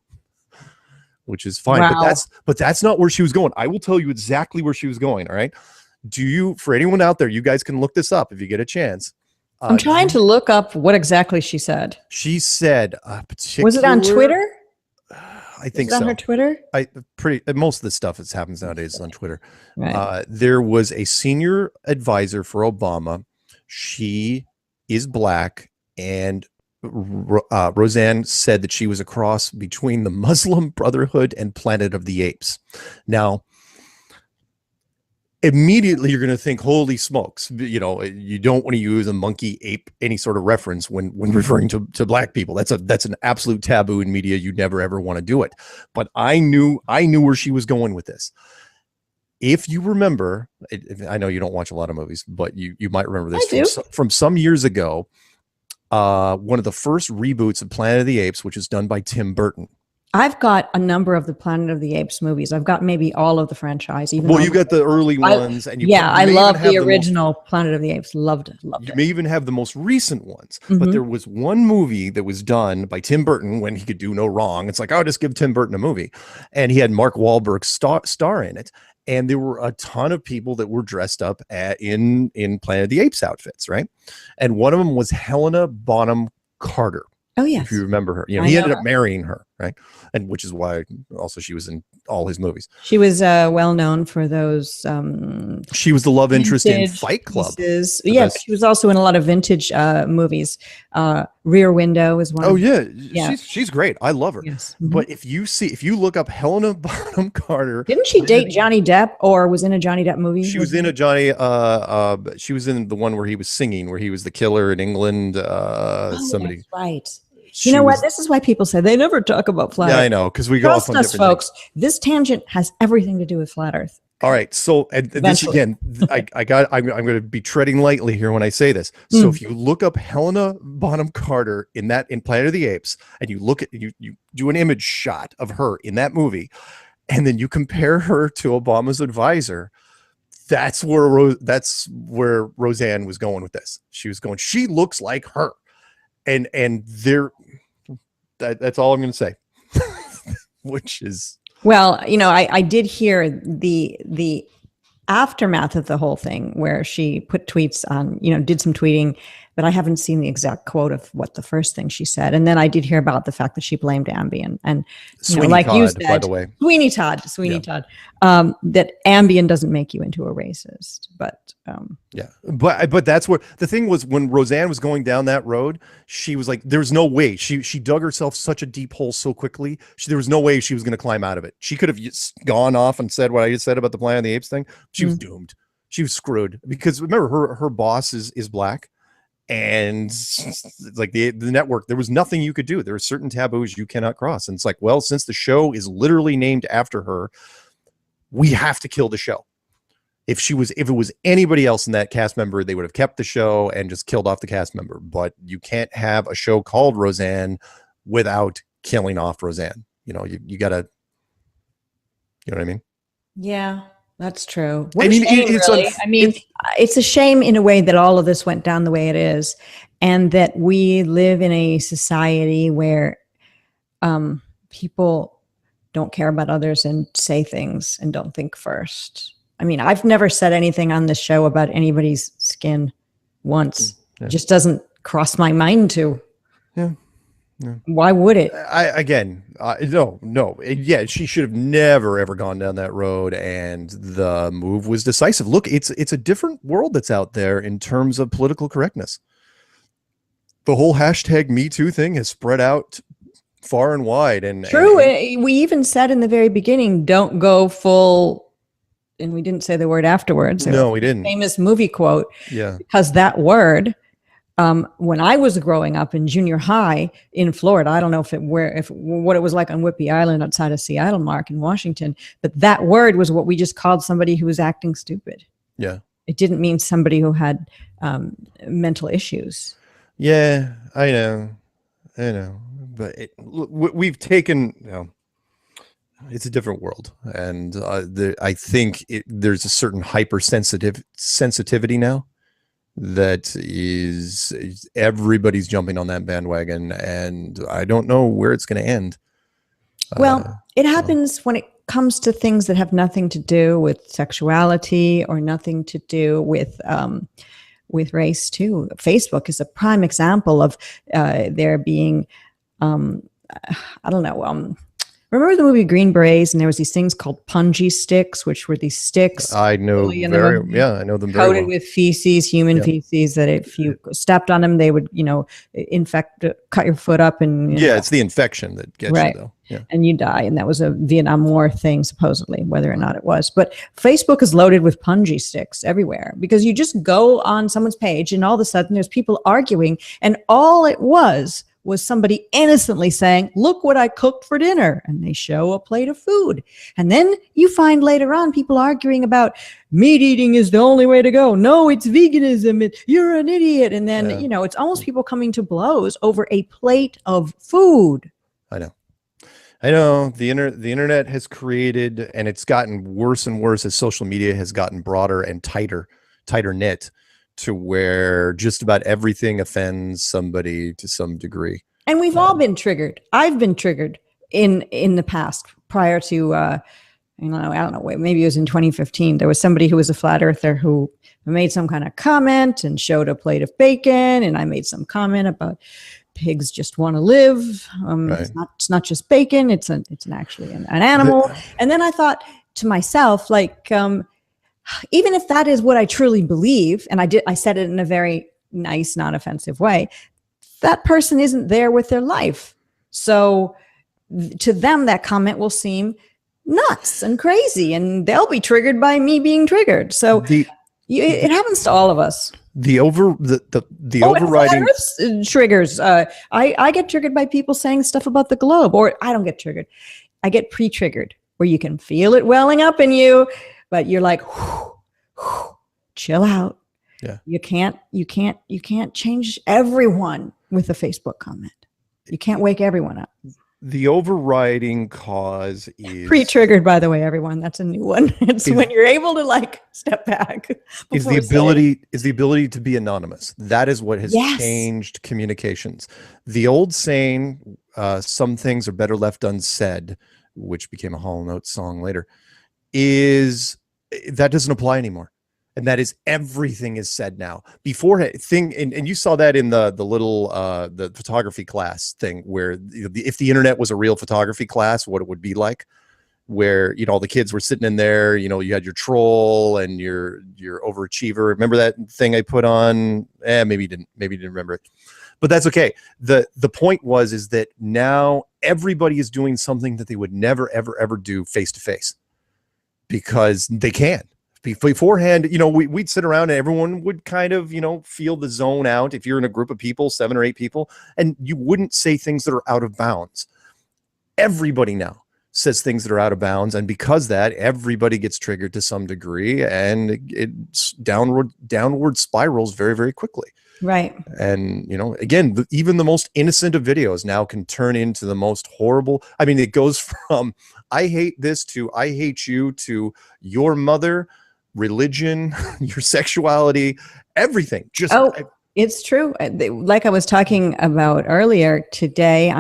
which is fine. Wow. But that's not where she was going. I will tell you exactly where she was going. All right. For anyone out there, you guys can look this up if you get a chance. I'm trying to look up what exactly she said. She said was it on Twitter? I think so. On her Twitter? Most of the stuff that happens nowadays is on Twitter. Right. There was a senior advisor for Obama. She is Black, and Roseanne said that she was a cross between the Muslim Brotherhood and Planet of the Apes. Now, immediately you're going to think, holy smokes, you don't want to use a monkey ape, any sort of reference when referring to Black people. That's an absolute taboo in media. You'd never ever want to do it. But I knew where she was going with this. If you remember, I know you don't watch a lot of movies, but you might remember this from some years ago. One of the first reboots of Planet of the Apes, which is done by Tim Burton. I've got a number of the Planet of the Apes movies. I've got maybe all of the franchise. You got the early ones, and I love the original Planet of the Apes. Loved it. You may even have the most recent ones, but there was one movie that was done by Tim Burton when he could do no wrong. It's like, just give Tim Burton a movie, and he had Mark Wahlberg star in it, and there were a ton of people that were dressed up in Planet of the Apes outfits, right? And one of them was Helena Bonham Carter. Oh, yes. If you remember her, he ended up marrying her, right? And which is why also she was in all his movies. She was well known for those. She was the love interest in Fight Club. Yes, she was also in a lot of vintage movies. Rear Window is one. Oh, yeah. She's great. I love her. Yes. But if you look up Helena Bonham Carter. Didn't she date Johnny Depp, or was in a Johnny Depp movie? She was in a she was in the one where he was singing, where he was the killer in England. Somebody. That's right. You know what? This is why people say they never talk about flat Earth. Yeah, I know, because we go off on different folks. Things. This tangent has everything to do with flat Earth. All right. So and this Eventually. again, I'm going to be treading lightly here when I say this. So if you look up Helena Bonham Carter in Planet of the Apes, and you look at you do an image shot of her in that movie, and then you compare her to Obama's advisor, that's where Roseanne was going with this. She was going, she looks like her, and that's all I'm going to say. Which is. Well, I did hear the aftermath of the whole thing where she put tweets on, did some tweeting, but I haven't seen the exact quote of what the first thing she said. And then I did hear about the fact that she blamed Ambien and Sweeney Todd, you said, by the way. Sweeney Todd, that Ambien doesn't make you into a racist, but but that's where the thing was. When Roseanne was going down that road, she was like, there's no way. She dug herself such a deep hole so quickly. There was no way she was going to climb out of it. She could have gone off and said what I just said about the Planet of the Apes thing. She was doomed. She was screwed, because remember, her boss is black, and like the network, there was nothing you could do. There are certain taboos you cannot cross, and it's like, well, since the show is literally named after her, we have to kill the show. If it was anybody else in that cast member, they would have kept the show and just killed off the cast member. But you can't have a show called Roseanne without killing off Roseanne. You gotta, you know what I mean? Yeah, that's true. It's a shame in a way that all of this went down the way it is, and that we live in a society where people don't care about others and say things and don't think first. I mean, I've never said anything on this show about anybody's skin once. Yeah. It just doesn't cross my mind to. Yeah. Why would it? No. Yeah, she should have never, ever gone down that road. And the move was decisive. Look, it's a different world that's out there in terms of political correctness. The whole hashtag Me Too thing has spread out far and wide. And true. We even said in the very beginning, don't go full. And we didn't say the word afterwards. No, we didn't. Famous movie quote. Yeah. Because that word, when I was growing up in junior high in Florida, I don't know what it was like on Whidbey Island outside of Seattle, Mark, in Washington, but that word was what we just called somebody who was acting stupid. Yeah. It didn't mean somebody who had mental issues. Yeah, I know. But we've taken, it's a different world, and I think there's a certain sensitivity now that is everybody's jumping on that bandwagon, and I don't know where it's going to end. Well, it happens when it comes to things that have nothing to do with sexuality or nothing to do with race too. Facebook is a prime example of there being, I don't know. Remember the movie Green Berets, and there was these things called punji sticks, which were these sticks. I know I know them very coated well. with feces, human feces, that if you stepped on them, they would, cut your foot up. And it's the infection that gets you, though. Yeah. And you die. And that was a Vietnam War thing, supposedly, whether or not it was. But Facebook is loaded with punji sticks everywhere, because you just go on someone's page and all of a sudden there's people arguing, and all it was somebody innocently saying, look what I cooked for dinner. And they show a plate of food. And then you find later on people arguing about meat eating is the only way to go. No, it's veganism. You're an idiot. And then, it's almost people coming to blows over a plate of food. I know. The internet has created, and it's gotten worse and worse as social media has gotten broader and tighter knit, to where just about everything offends somebody to some degree. And we've all been triggered. I've been triggered in the past, prior to, I don't know, maybe it was in 2015. There was somebody who was a flat earther who made some kind of comment and showed a plate of bacon. And I made some comment about pigs just want to live. Right. It's not just bacon. It's actually an animal. And then I thought to myself, like, even if that is what I truly believe, and I said it in a very nice, non-offensive way, that person isn't there with their life. So to them, that comment will seem nuts and crazy, and they'll be triggered by me being triggered. So it happens to all of us. The overriding triggers. I get triggered by people saying stuff about the globe, or I don't get triggered. I get pre-triggered, where you can feel it welling up in you but you're like, chill out. Yeah. You can't change everyone with a Facebook comment. You can't wake everyone up. The overriding cause is Pre-triggered, by the way, everyone. That's a new one. It's when you're able to like step back. Is the ability to be anonymous. That is what has changed communications. The old saying, some things are better left unsaid, which became a Hall & Oates song later, is that doesn't apply anymore. And that is everything is said now. Before and you saw that in the little the photography class thing, where if the internet was a real photography class, what it would be like, where all the kids were sitting in there, you had your troll and your overachiever. Remember that thing I put on? Maybe you didn't remember it, but that's okay. The point is that now everybody is doing something that they would never ever do face to face, because they can. Beforehand, we'd sit around and everyone would kind of, feel the zone out. If you're in a group of people, 7 or 8 people, and you wouldn't say things that are out of bounds. Everybody now says things that are out of bounds. And because that, everybody gets triggered to some degree, and it's downward spirals very, very quickly. Right. And, again, even the most innocent of videos now can turn into the most horrible. I mean, it goes from, I hate this, to I hate you, to your mother, religion, your sexuality, everything. It's true. Like I was talking about earlier today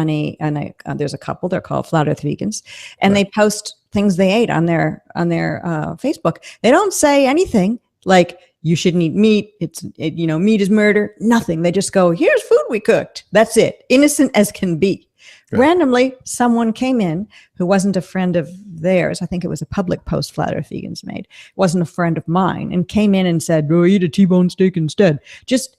there's a couple, they're called Flat Earth Vegans, and they post things they ate on their Facebook. They don't say anything like, you shouldn't eat meat. Meat is murder. Nothing. They just go, here's food we cooked. That's it. Innocent as can be. Right. Randomly, someone came in who wasn't a friend of theirs. I think it was a public post Flat Earth Vegans made. Wasn't a friend of mine, and came in and said, "Oh, eat a T-bone steak instead." Just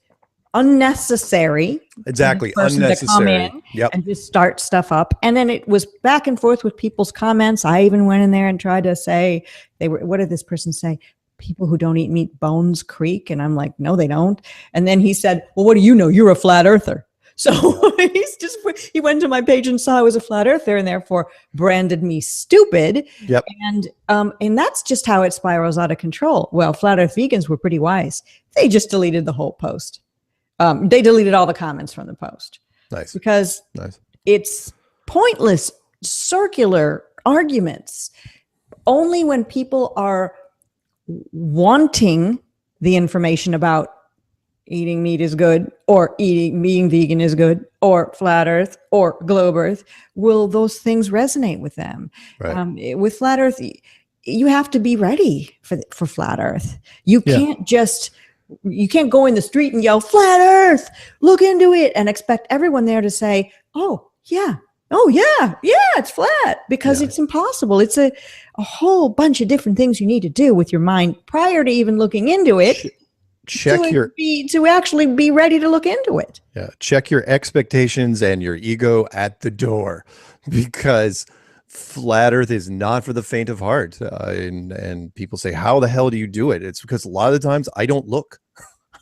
unnecessary. Exactly. Unnecessary. To come in and just start stuff up. And then it was back and forth with people's comments. I even went in there and tried to say, what did this person say? People who don't eat meat bones creak. And I'm like, no, they don't. And then he said, well, what do you know? You're a flat earther. So he went to my page and saw I was a flat earther, and therefore branded me stupid. Yep. And that's just how it spirals out of control. Well, Flat Earth Vegans were pretty wise. They just deleted the whole post. They deleted all the comments from the post. Nice. Because it's pointless, circular arguments. Only when people are wanting the information about eating meat is good, or being vegan is good, or flat earth, or globe earth, will those things resonate with them. Right. With flat earth, you have to be ready for flat earth. You can't you can't go in the street and yell, flat earth, look into it, and expect everyone there to say, oh yeah, it's flat, because it's impossible. It's a whole bunch of different things you need to do with your mind prior to even looking into it. To actually be ready to look into it. Yeah. Check your expectations and your ego at the door, because flat earth is not for the faint of heart. And people say, how the hell do you do it? It's because a lot of the times I don't look.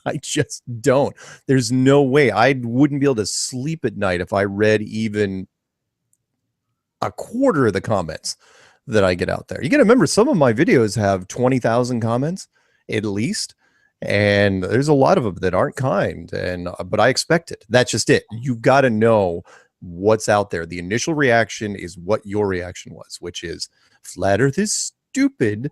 I just don't. There's no way. I wouldn't be able to sleep at night if I read even a quarter of the comments that I get out there. You got to remember, some of my videos have 20,000 comments at least. And there's a lot of them that aren't kind, but I expect it. That's just it. You've got to know what's out there. The initial reaction is what your reaction was, which is flat earth is stupid,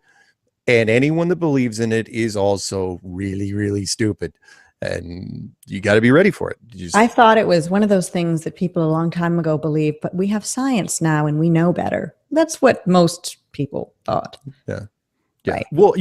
and anyone that believes in it is also really, really stupid. And you got to be ready for it. I thought it was one of those things that people a long time ago believed, but we have science now and we know better. That's what most people thought. Yeah. Right. Well,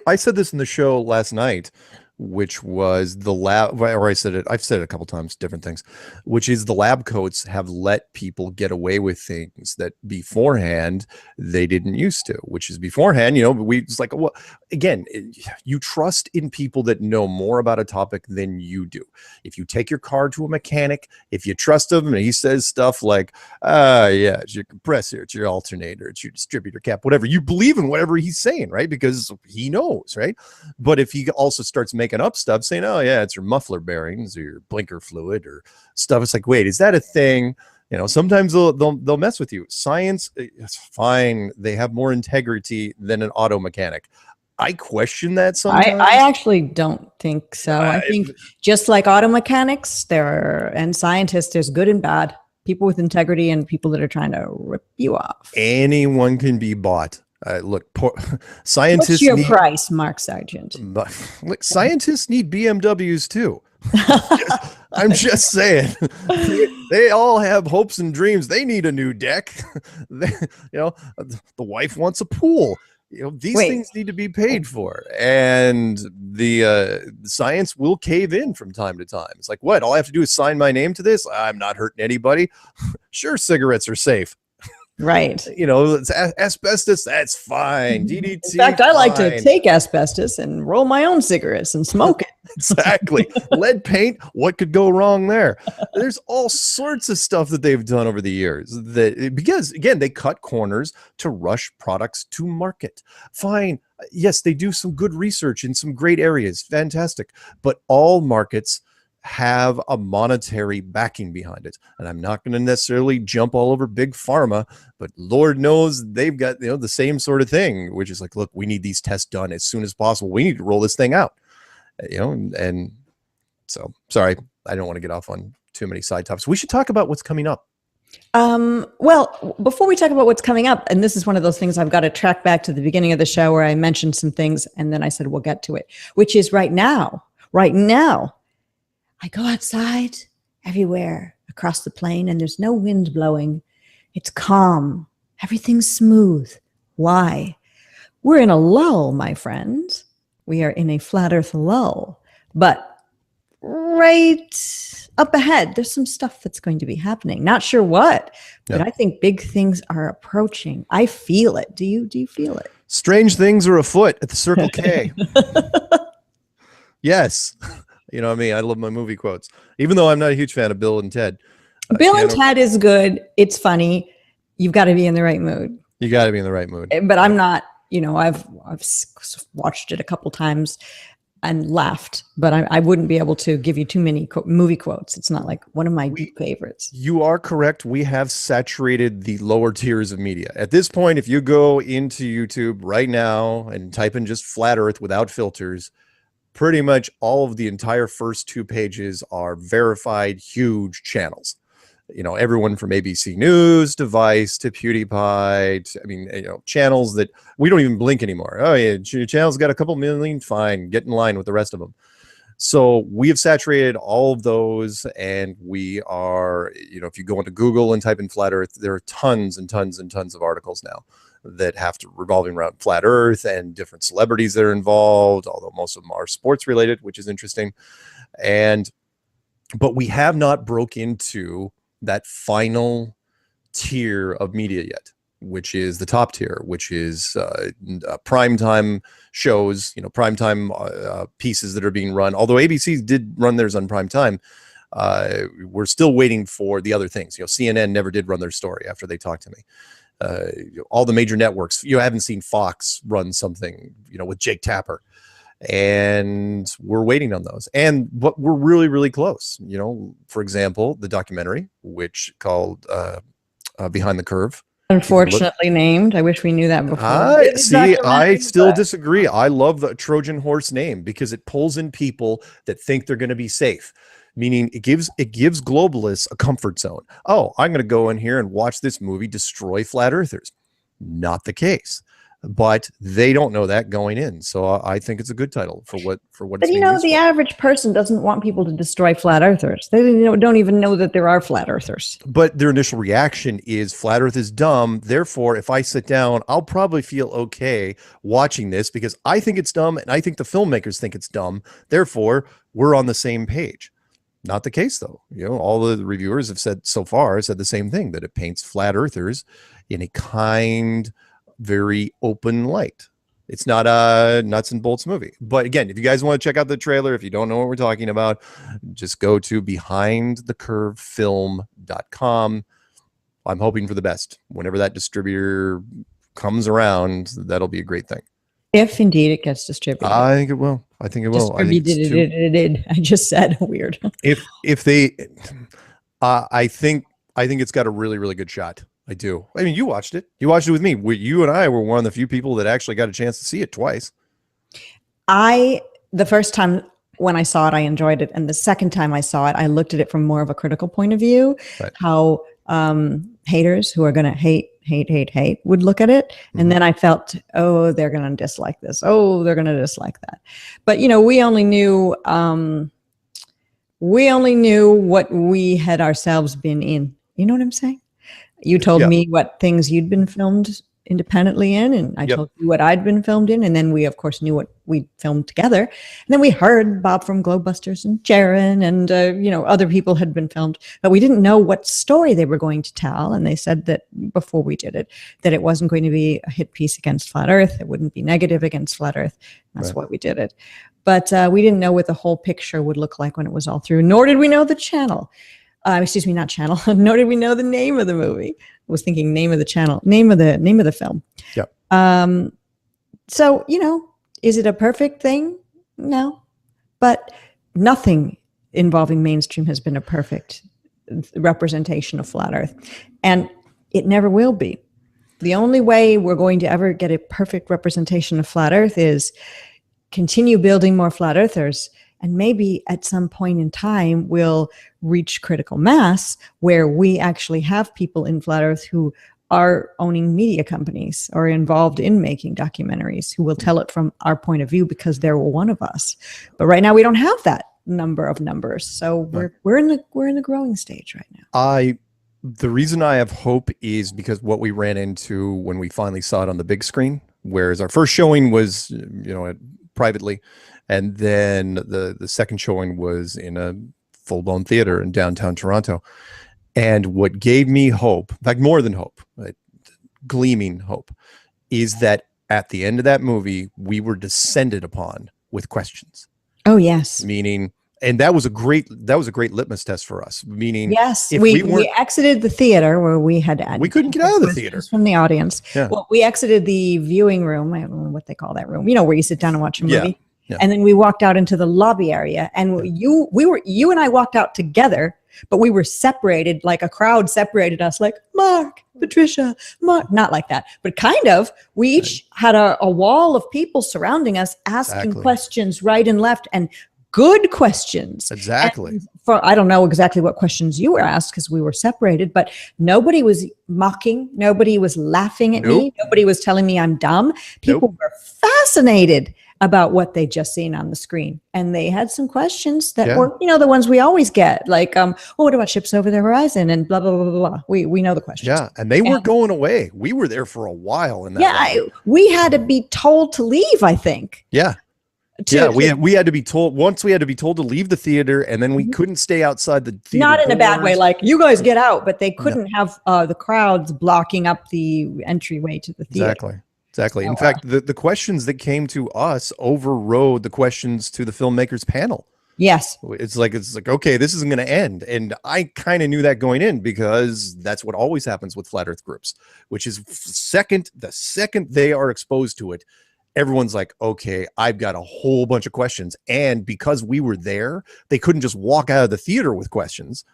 I said this in the show last night, which was the lab, or I've said it a couple times, different things, which is the lab coats have let people get away with things that beforehand they didn't used to, which is beforehand, it's like, well, again, you trust in people that know more about a topic than you do. If you take your car to a mechanic, if you trust him and he says stuff like, it's your compressor, it's your alternator, it's your distributor cap, whatever, you believe in whatever he's saying, right? Because he knows, right? But if he also starts making up stuff saying, oh yeah, it's your muffler bearings or your blinker fluid or stuff, it's like, wait, is that a thing? Sometimes they'll mess with you. Science, it's fine. They have more integrity than an auto mechanic. I question that sometimes. I actually don't think so. I think just like auto mechanics, and scientists, there's good and bad. People with integrity and people that are trying to rip you off. Anyone can be bought. Look, scientists. What's your price, Mark Sargent? Look, scientists need BMWs too. I'm just saying, they all have hopes and dreams. They need a new deck. The wife wants a pool. These things need to be paid for, and the science will cave in from time to time. It's like, what? All I have to do is sign my name to this. I'm not hurting anybody. Sure, cigarettes are safe. Right. It's asbestos. That's fine. DDT. In fact, I like to take asbestos and roll my own cigarettes and smoke it. Exactly. Lead paint. What could go wrong there? There's all sorts of stuff that they've done over the years because again, they cut corners to rush products to market. Fine. Yes, they do some good research in some great areas. Fantastic. But all markets have a monetary backing behind it. And I'm not going to necessarily jump all over big pharma, but Lord knows they've got, the same sort of thing, which is like, look, we need these tests done as soon as possible. We need to roll this thing out, and so sorry, I don't want to get off on too many side topics. We should talk about what's coming up. Well, before we talk about what's coming up, and this is one of those things I've got to track back to the beginning of the show where I mentioned some things and then I said, we'll get to it, which is right now, I go outside everywhere across the plain and there's no wind blowing. It's calm. Everything's smooth. Why? We're in a lull, my friends. We are in a flat earth lull. But right up ahead, there's some stuff that's going to be happening. Not sure what, but I think big things are approaching. I feel it. Do you feel it? Strange things are afoot at the Circle K. Yes. I love my movie quotes, even though I'm not a huge fan of Bill and Ted. Bill and Ted is good. It's funny. You've got to be in the right mood. You got to be in the right mood. But I'm not, I've watched it a couple times and laughed, but I wouldn't be able to give you too many movie quotes. It's not like one of my favorites. You are correct. We have saturated the lower tiers of media. At this point, if you go into YouTube right now and type in just flat earth without filters, pretty much all of the entire first 2 pages are verified huge channels. Everyone from ABC News to Vice to PewDiePie. Channels that we don't even blink anymore. Oh yeah, your channel's got a couple million. Fine, get in line with the rest of them. So we have saturated all of those, and we are, if you go into Google and type in flat earth, there are tons and tons and tons of articles now that have to revolving around flat earth and different celebrities that are involved, although most of them are sports related, which is interesting. But we have not broke into that final tier of media yet, which is the top tier, which is primetime shows, primetime pieces that are being run. Although ABC did run theirs on primetime, we're still waiting for the other things. CNN never did run their story after they talked to me. All the major networks, you haven't seen Fox run something, with Jake Tapper, and we're waiting on those. But we're really, really close. For example, the documentary, which called Behind the Curve. Unfortunately named. I wish we knew that before. I still disagree. I love the Trojan horse name because it pulls in people that think they're going to be safe. Meaning it gives globalists a comfort zone. Oh, I'm going to go in here and watch this movie destroy flat earthers. Not the case, but they don't know that going in. So I think it's a good title for what. But the average person doesn't want people to destroy flat earthers. They don't even know that there are flat earthers. But their initial reaction is flat earth is dumb. Therefore, if I sit down, I'll probably feel okay watching this because I think it's dumb and I think the filmmakers think it's dumb. Therefore, we're on the same page. Not the case, though. All the reviewers have said so far the same thing, that it paints flat earthers in a kind, very open light. It's not a nuts and bolts movie. But again, if you guys want to check out the trailer, if you don't know what we're talking about, just go to behindthecurvefilm.com. I'm hoping for the best. Whenever that distributor comes around, that'll be a great thing. If indeed it gets distributed. I think it will. I I just said weird. If they, I think I think it's got a really, really good shot. I do. I mean, you watched it. You watched it with me. You and I were one of the few people that actually got a chance to see it twice. The first time when I saw it, I enjoyed it. And the second time I saw it, I looked at it from more of a critical point of view, Right. how haters who are going to hate would look at it. And then I felt, oh, they're going to dislike this. Oh, they're going to dislike that. But, we only knew what we had ourselves been in. You know what I'm saying? You told me what things you'd been filmed independently in, and I told you what I'd been filmed in, and then we of course knew what we filmed together, and then we heard Bob from Globebusters and Jaron and other people had been filmed, but we didn't know what story they were going to tell. And they said that before we did it, that it wasn't going to be a hit piece against Flat Earth, it wouldn't be negative against Flat Earth. That's why we did it. But we didn't know what the whole picture would look like when it was all through, nor did we know the channel. Not channel. Nor did we know the name of the movie. I was thinking name of the channel, name of the film. Yeah. So, is it a perfect thing? No, but nothing involving mainstream has been a perfect representation of Flat Earth, and it never will be. The only way we're going to ever get a perfect representation of Flat Earth is continue building more Flat Earthers. And maybe at some point in time, we'll reach critical mass where we actually have people in Flat Earth who are owning media companies or involved in making documentaries who will tell it from our point of view because they're one of us. But right now we don't have that number of numbers. So we're in the growing stage right now. The reason I have hope is because what we ran into when we finally saw it on the big screen, whereas our first showing was, privately. And then the second showing was in a full-blown theater in downtown Toronto. And what gave me hope, in fact, more than hope, gleaming hope, is that at the end of that movie, we were descended upon with questions. Oh, yes. Meaning, and that was a great litmus test for us. Meaning, yes, we exited the theater where we had we couldn't get out of the theater from the audience. Yeah. Well, we exited the viewing room. I don't know what they call that room. Where you sit down and watch a movie. Yeah. And then we walked out into the lobby area, and you and I walked out together, but we were separated, like a crowd separated us, like Mark, Patricia, Mark, not like that, but kind of. We each had a wall of people surrounding us, asking questions right and left, and good questions. Exactly. And I don't know exactly what questions you were asked because we were separated, but nobody was mocking. Nobody was laughing at me. Nobody was telling me I'm dumb. People were fascinated about what they just seen on the screen. And they had some questions that were, the ones we always get, like, what about ships over the horizon and blah, blah, blah, blah, blah. We know the questions. Yeah. And they weren't going away. We were there for a while in that. Yeah. We had to be told to leave, I think. Yeah. We had to be told once. We had to be told to leave the theater, and then we couldn't stay outside the theater. Not in a bad way, like you guys get out, but they couldn't have the crowds blocking up the entryway to the theater. Exactly. In fact, the questions that came to us overrode the questions to the filmmakers panel. Yes. It's like, okay, this isn't going to end. And I kind of knew that going in because that's what always happens with flat earth groups, which is the second they are exposed to it, everyone's like, okay, I've got a whole bunch of questions. And because we were there, they couldn't just walk out of the theater with questions,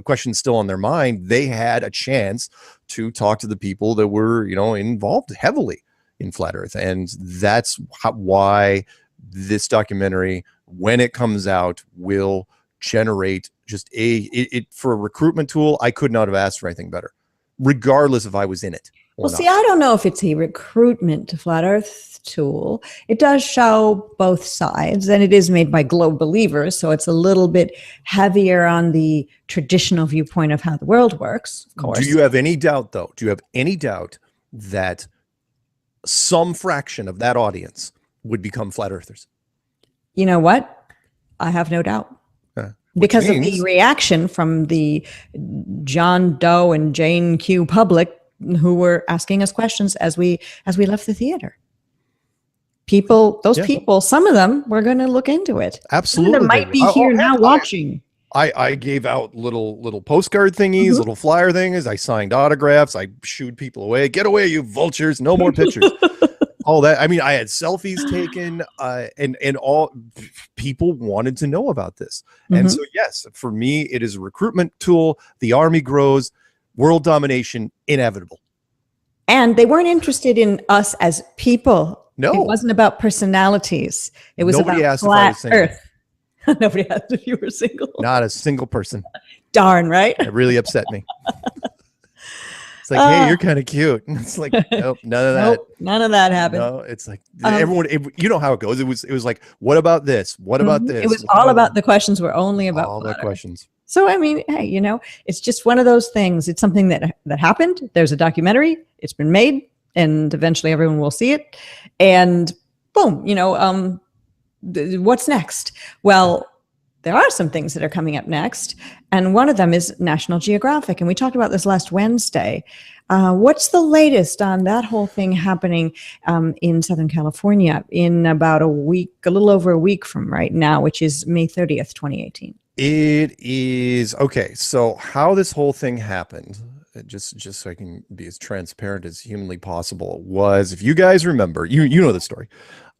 questions still on their mind. They had a chance to talk to the people that were, involved heavily in flat earth. And that's why this documentary, when it comes out, will generate just for a recruitment tool. I could not have asked for anything better, regardless if I was in it. Well, see, I don't know if it's a recruitment to flat earth tool. It does show both sides, and it is made by globe believers, so it's a little bit heavier on the traditional viewpoint of how the world works, of course. Do you have any doubt, though? Do you have any doubt that some fraction of that audience would become flat earthers? You know what? I have no doubt. Because of the reaction from the John Doe and Jane Q public who were asking us questions as we left the theater. People, some of them were going to look into it. Absolutely. Some of them might be here now watching. I gave out little postcard thingies, little flyer things. I signed autographs. I shooed people away. Get away, you vultures. No more pictures. all that. I mean, I had selfies taken, and all people wanted to know about this. And so, yes, for me, it is a recruitment tool. The army grows, world domination, inevitable. And they weren't interested in us as people. No. It wasn't about personalities. It was Nobody about asked if I was flat single. Earth. Nobody asked if you were single. Not a single person. Darn, right? It really upset me. It's like, hey, you're kind of cute. It's like, nope, none of that. Nope, none of that happened. No, it's like everyone. You know how it goes. It was like, what about this? What about this? It was all about the questions were only about all the questions. So I mean, hey, you know, it's just one of those things. It's something that happened. There's a documentary. It's been made, and eventually everyone will see it. And boom, you know, what's next? Well, there are some things that are coming up next. And one of them is National Geographic. And we talked about this last Wednesday. What's the latest on that whole thing happening in Southern California in about a week, a little over a week from right now, which is May 30th, 2018? It is. Okay. So how this whole thing happened, just so I can be as transparent as humanly possible, was, if you guys remember, you know the story.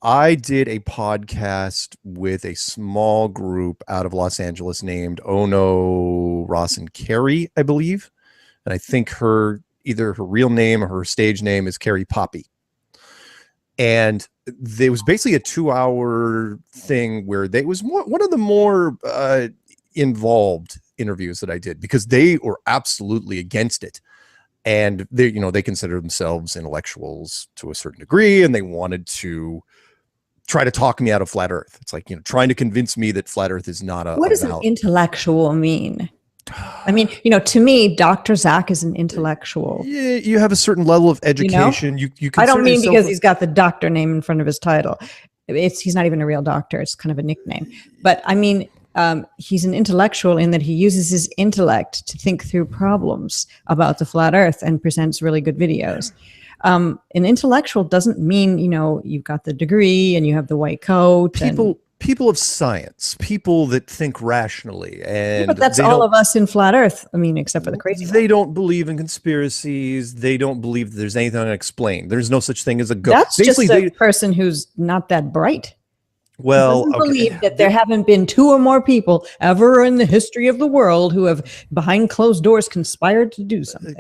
I did a podcast with a small group out of Los Angeles named Ono, Ross, and Carrie, I believe. And I think either her real name or her stage name is Carrie Poppy. And there was basically a 2-hour thing where they was one of the more involved interviews that I did, because they were absolutely against it. And they consider themselves intellectuals to a certain degree, and they wanted to try to talk me out of flat Earth. It's like, trying to convince me that flat Earth is not a. What does an intellectual mean? I mean, to me, Dr. Zach is an intellectual. Yeah, you have a certain level of education. You I don't mean because he's got the doctor name in front of his title. He's not even a real doctor. It's kind of a nickname. But I mean, he's an intellectual in that he uses his intellect to think through problems about the flat Earth and presents really good videos. An intellectual doesn't mean, you've got the degree and you have the white coat. People of science, people that think rationally. And but that's all of us in flat Earth. I mean, except for the crazy They don't believe in conspiracies. They don't believe that there's anything unexplained. There's no such thing as a ghost. That's basically just a person who's not that bright. Well, doesn't believe that there haven't been 2 or more people ever in the history of the world who have, behind closed doors, conspired to do something.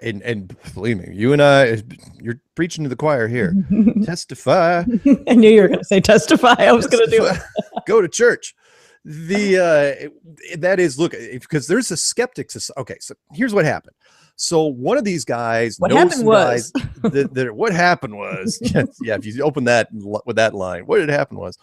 And believe me, you and I, you're preaching to the choir here. Testify. I knew you were going to say testify. I was going to do it. Go to church. That is, look, because there's a skeptics. Okay, so here's what happened. So one of these guys, what happened was, yeah, if you open that with that line, what had happened was,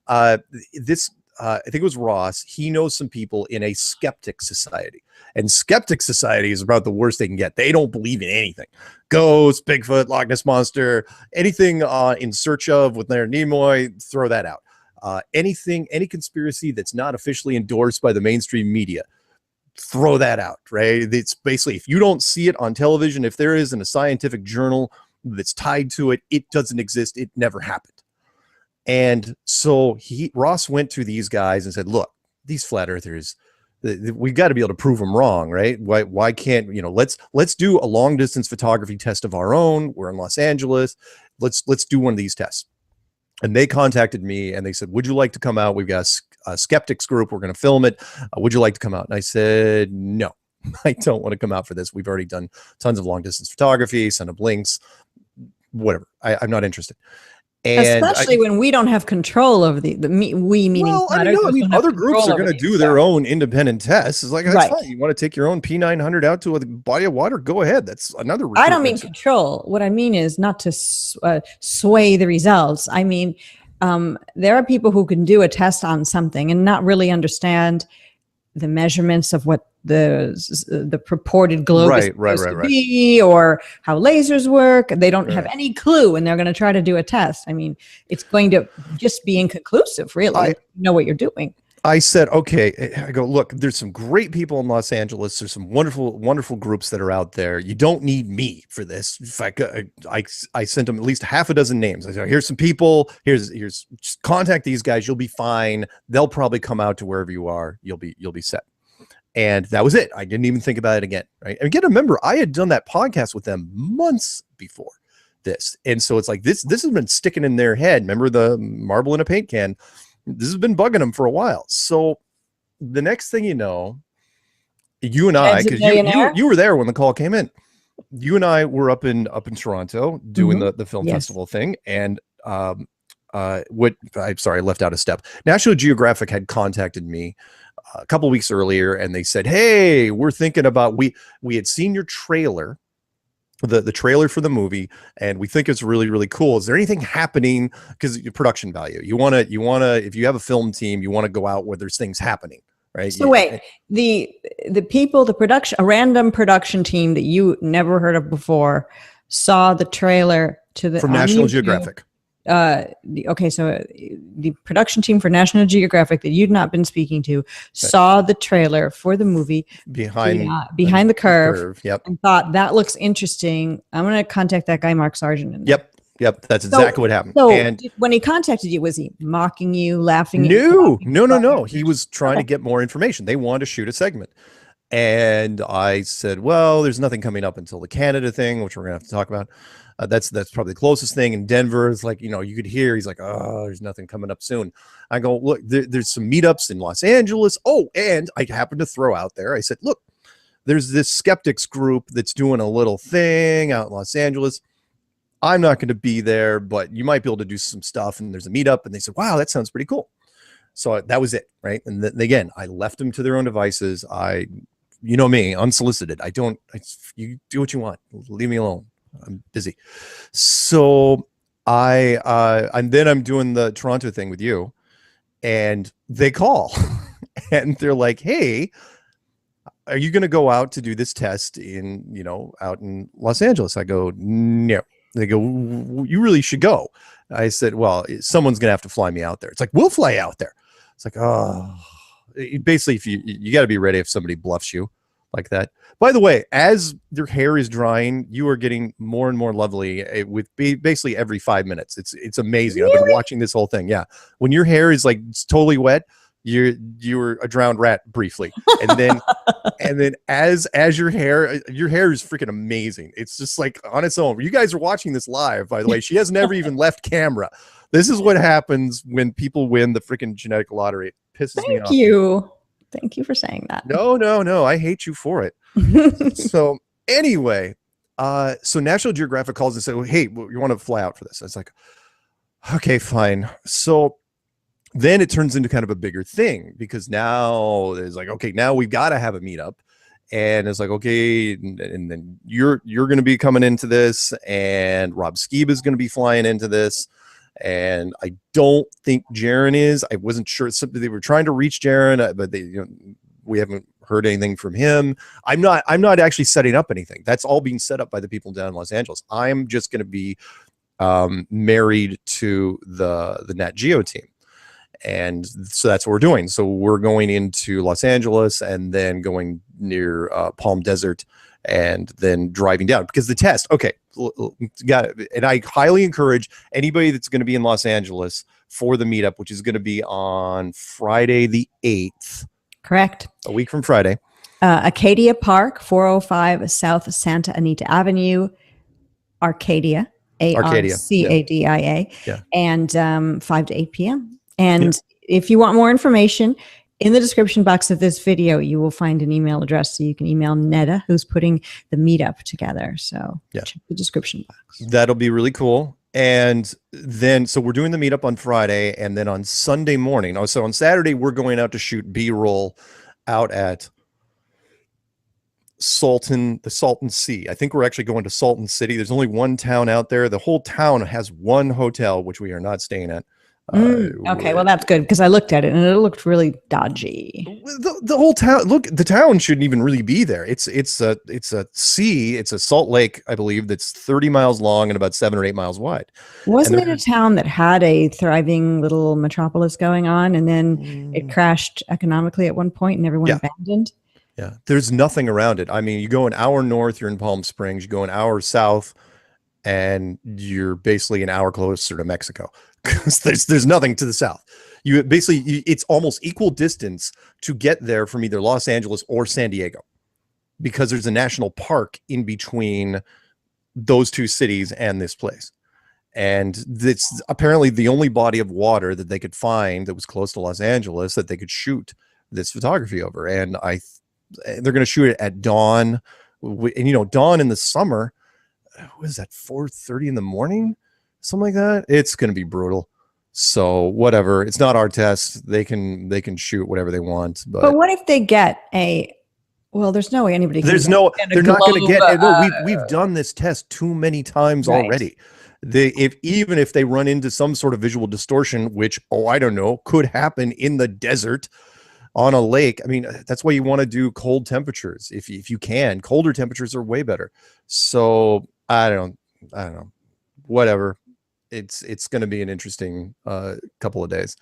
I think it was Ross. He knows some people in a skeptic society, and skeptic society is about the worst they can get. They don't believe in anything. Ghosts, Bigfoot, Loch Ness Monster, anything In Search of with Leonard Nimoy, throw that out. Any conspiracy that's not officially endorsed by the mainstream media, throw that out, right? It's basically, if you don't see it on television, if there isn't a scientific journal that's tied to it, it doesn't exist. It never happened. And so Ross went to these guys and said, look, these flat earthers, we've got to be able to prove them wrong, right? Why can't, let's do a long distance photography test of our own. We're in Los Angeles. Let's do one of these tests. And they contacted me and they said, would you like to come out? We've got a skeptics group. We're going to film it. Would you like to come out? And I said, no, I don't want to come out for this. We've already done tons of long distance photography, send up links, whatever. I'm not interested. And especially when we don't have control over meaning. Well, I mean, other groups are going to do their own independent tests. It's like, that's fine. You want to take your own P900 out to a body of water? Go ahead. That's another. I don't mean control. What I mean is not to sway the results. I mean, there are people who can do a test on something and not really understand the measurements of what the purported globe is supposed to be, or how lasers work. They don't have any clue, and they're going to try to do a test. I mean, it's going to just be inconclusive, really. You know what you're doing. I said, okay. I go, look, there's some great people in Los Angeles. There's some wonderful, wonderful groups that are out there. You don't need me for this. In fact, I sent them at least half a dozen names. I said, here's some people. Here's just contact these guys. You'll be fine. They'll probably come out to wherever you are. You'll be set. And that was it. I didn't even think about it again. Right. And again, remember, I had done that podcast with them months before. this. And so it's like, this has been sticking in their head. Remember the marble in a paint can? This has been bugging them for a while. So the next thing you know, you and I, because you were there when the call came in. You and I were up in Toronto doing the film festival thing, and I'm sorry, I left out a step. National Geographic had contacted me a couple weeks earlier, and they said, "Hey, we're thinking about we had seen your trailer, the trailer for the movie, and we think it's really, really cool. Is there anything happening? Because your production value, you wanna if you have a film team, you want to go out where there's things happening." Right. So wait, the people, a random production team that you never heard of before saw the trailer from National Geographic. Okay, so the production team for National Geographic that you'd not been speaking to saw the trailer for the movie Behind the Curve. Yep. And thought, that looks interesting. I'm going to contact that guy, Mark Sargent. Yep, that's exactly what happened. So when he contacted you, was he mocking you, laughing at you? No. He was trying to get more information. They wanted to shoot a segment. And I said, well, there's nothing coming up until the Canada thing, which we're going to have to talk about. That's probably the closest thing. In Denver, it's like, you could hear, he's like, oh, there's nothing coming up soon. I go, look, there's some meetups in Los Angeles. Oh, and I happened to throw out there, I said, look, there's this skeptics group that's doing a little thing out in Los Angeles. I'm not going to be there, but you might be able to do some stuff. And there's a meetup. And they said, wow, that sounds pretty cool. So that was it. Right. And then again, I left them to their own devices. You know me, unsolicited. You do what you want. Leave me alone. I'm busy. So I'm doing the Toronto thing with you, and they call and they're like, hey, are you going to go out to do this test out in Los Angeles? I go, no. They go, you really should go. I said, well, someone's going to have to fly me out there. It's like, we'll fly out there. It's like, oh, basically, if you got to be ready if somebody bluffs you like that. By the way, as your hair is drying, you are getting more and more lovely with basically every 5 minutes. It's amazing. Really? I've been watching this whole thing. Yeah. When your hair is like totally wet, you were a drowned rat briefly. And then as your hair is freaking amazing. It's just like on its own. You guys are watching this live, by the way. She has never even left camera. This is what happens when people win the freaking genetic lottery. It pisses me off. Thank you for saying that. No. I hate you for it. So anyway, so National Geographic calls and said, well, hey, you want to fly out for this? I was like, okay, fine. So then it turns into kind of a bigger thing, because now it's like, okay, now we've got to have a meetup. And it's like, okay, and then you're going to be coming into this, and Rob Skiba is going to be flying into this. And I don't think Jaron is. I wasn't sure. They were trying to reach Jaron, but we haven't heard anything from him. I'm not actually setting up anything. That's all being set up by the people down in Los Angeles. I'm just going to be married to the Nat Geo team. And so that's what we're doing. So we're going into Los Angeles and then going near Palm Desert and then driving down, because the test, okay, and I highly encourage anybody that's going to be in Los Angeles for the meetup, which is going to be on Friday the 8th. Correct. A week from Friday. Acadia Park, 405 South Santa Anita Avenue, Arcadia, Arcadia. Yeah. And 5 to 8 p.m. And if you want more information, in the description box of this video, you will find an email address, so you can email Netta, who's putting the meetup together. So check the description box. That'll be really cool. And then, so we're doing the meetup on Friday, and then on Sunday morning. So on Saturday, we're going out to shoot B-roll out at the Salton Sea. I think we're actually going to Salton City. There's only one town out there. The whole town has one hotel, which we are not staying at. Okay, well, that's good, because I looked at it and it looked really dodgy. The whole town, look, the town shouldn't even really be there. It's a sea. It's a salt lake, I believe, that's 30 miles long and about 7 or 8 miles wide. Wasn't it a town that had a thriving little metropolis going on, and then it crashed economically at one point and everyone abandoned? Yeah, there's nothing around it. I mean, you go an hour north, you're in Palm Springs. You go an hour south, and you're basically an hour closer to Mexico, because there's nothing to the south. You basically, it's almost equal distance to get there from either Los Angeles or San Diego, because there's a national park in between those two cities and this place. And it's apparently the only body of water that they could find that was close to Los Angeles that they could shoot this photography over. And they're going to shoot it at dawn. And, dawn in the summer, what is that, 4:30 in the morning? Something like that. It's going to be brutal. So whatever. It's not our test. They can shoot whatever they want. But what if they get well, there's no way anybody can they're not going to get it. No, we've done this test too many times already. Even if they run into some sort of visual distortion, which, I don't know, could happen in the desert on a lake. I mean, that's why you want to do cold temperatures. If you can, colder temperatures are way better. So I don't know, whatever. It's going to be an interesting couple of days,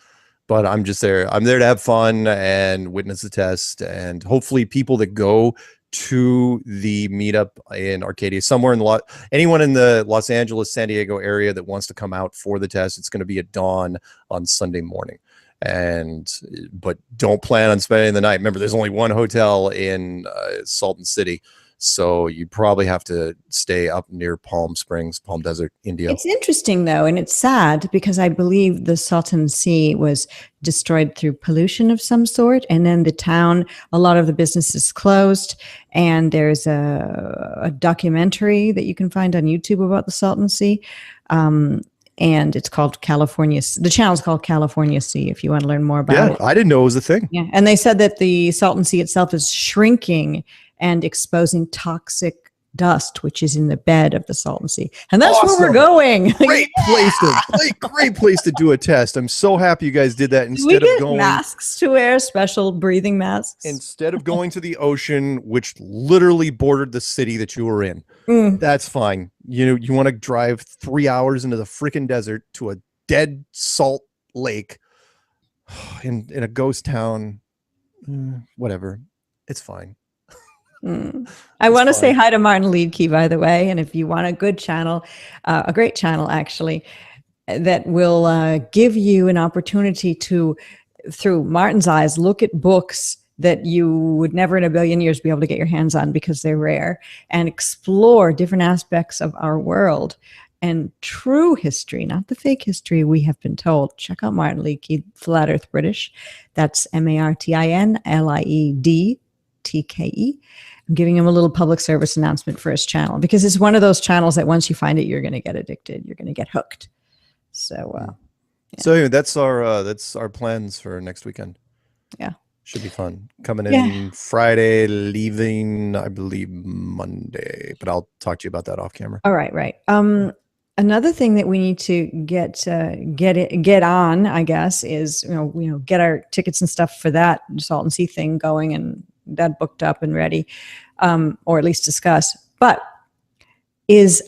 but I'm just there. I'm there to have fun and witness the test, and hopefully people that go to the meetup in Arcadia, somewhere in anyone in the Los Angeles, San Diego area that wants to come out for the test, it's going to be at dawn on Sunday morning. But don't plan on spending the night. Remember, there's only one hotel in Salton City, so you probably have to stay up near Palm Springs, Palm Desert, India. It's interesting though, and it's sad because I believe the Salton Sea was destroyed through pollution of some sort, and then the town, a lot of the businesses closed, and there's a documentary that you can find on YouTube about the Salton Sea. And it's called California. The channel's called California Sea if you want to learn more about it. Yeah, I didn't know it was a thing. Yeah, and they said that the Salton Sea itself is shrinking and exposing toxic dust, which is in the bed of the Salton Sea. And that's where we're going. Great place to do a test. I'm so happy you guys did that instead of going masks to wear, special breathing masks. Instead of going to the ocean, which literally bordered the city that you were in. That's fine. You want to drive 3 hours into the freaking desert to a dead salt lake in a ghost town. Whatever. It's fine. I want to say hi to Martin Liedtke, by the way. And if you want a good channel, a great channel, actually, that will give you an opportunity to, through Martin's eyes, look at books that you would never in a billion years be able to get your hands on because they're rare, and explore different aspects of our world and true history, not the fake history we have been told. Check out Martin Liedtke, Flat Earth British. That's MartinLiedtke. I'm giving him a little public service announcement for his channel because it's one of those channels that once you find it, you're going to get addicted. You're going to get hooked. So, yeah. So anyway, that's our plans for next weekend. Yeah. Should be fun. Coming in Friday, leaving, I believe, Monday. But I'll talk to you about that off camera. All right, right. Another thing that we need to get on, I guess, is get our tickets and stuff for that Salton Sea thing going and that booked up and ready, or at least discuss. But is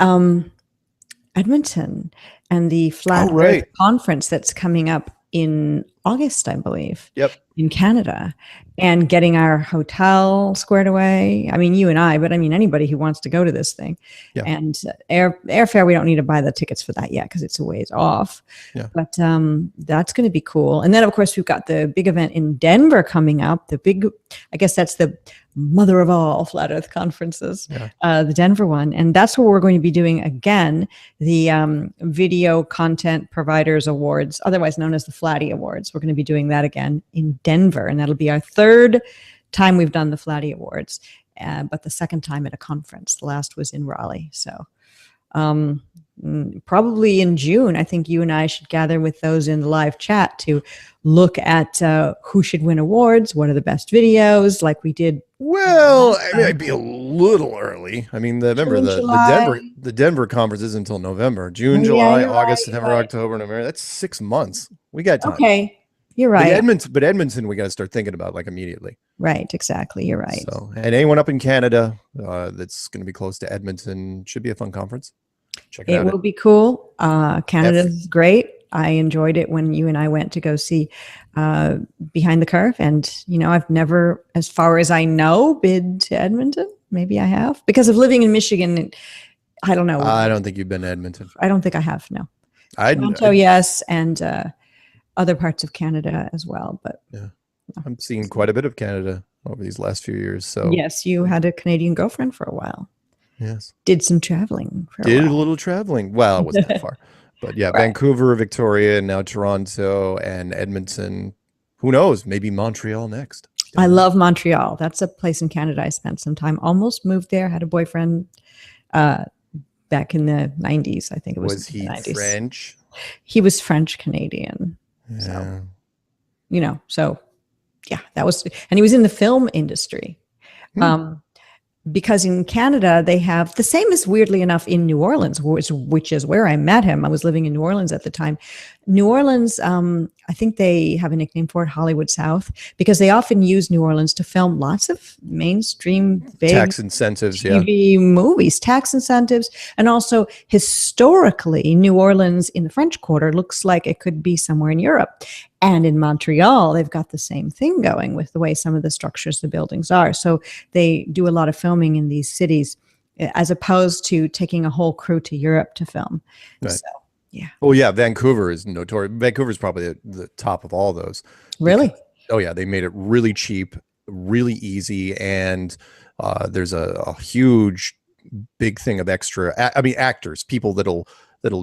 Edmonton and the Flat Earth Conference that's coming up in August, I believe. Yep. In Canada, and getting our hotel squared away. I mean, you and I, but I mean, anybody who wants to go to this thing. Yeah. And airfare, we don't need to buy the tickets for that yet because it's a ways off. Yeah. But that's going to be cool. And then, of course, we've got the big event in Denver coming up. I guess that's the mother of all Flat Earth conferences, the Denver one. And that's where we're going to be doing, again, the Video Content Providers Awards, otherwise known as the Flatty Awards. We're going to be doing that again in Denver. And that'll be our third time we've done the Flatty Awards, but the second time at a conference. The last was in Raleigh. So probably in June, I think you and I should gather with those in the live chat to look at who should win awards, what are the best videos, like we did. Well, I mean, I'd be a little early. I mean, remember the Denver conference isn't until November. June, July, August, September, October, November. That's 6 months. We got time. Okay. You're right. But Edmonton, we got to start thinking about like immediately. Right. Exactly. You're right. So, and anyone up in Canada that's going to be close to Edmonton should be a fun conference. Check it out. It will be cool. Canada's great. I enjoyed it when you and I went to go see Behind the Curve. And, I've never, as far as I know, been to Edmonton. Maybe I have. Because of living in Michigan, I don't know. I don't think you've been to Edmonton. I don't think I have, no. Toronto, yes. And other parts of Canada as well. But yeah, I'm seeing quite a bit of Canada over these last few years. So yes, you had a Canadian girlfriend for a while. Yes. Did some traveling for a Did a while. little traveling. Well, it wasn't that far. But yeah, Right. Vancouver, Victoria, now Toronto and Edmonton. Who knows? Maybe Montreal next. I love Montreal. That's a place in Canada I spent some time. Almost moved there. Had a boyfriend back in the 90s. I think it was he the 90s. French? He was French Canadian. Yeah. So, you know, so yeah, that was, and he was in the film industry. Because in Canada, they have the same as weirdly enough in New Orleans, which is where I met him. I was living in New Orleans at the time. New Orleans, I think they have a nickname for it, Hollywood South, because they often use New Orleans to film lots of mainstream big tax incentives, TV movies, tax incentives. And also historically, New Orleans in the French Quarter looks like it could be somewhere in Europe. And in Montreal, they've got the same thing going with the way some of the structures, the buildings are. So they do a lot of filming in these cities as opposed to taking a whole crew to Europe to film. Right. So, yeah. Oh, yeah. Vancouver is notorious. Vancouver is probably the top of all those. Really? Oh, yeah. They made it really cheap, really easy. And there's a huge, big thing of extra, actors, people that'll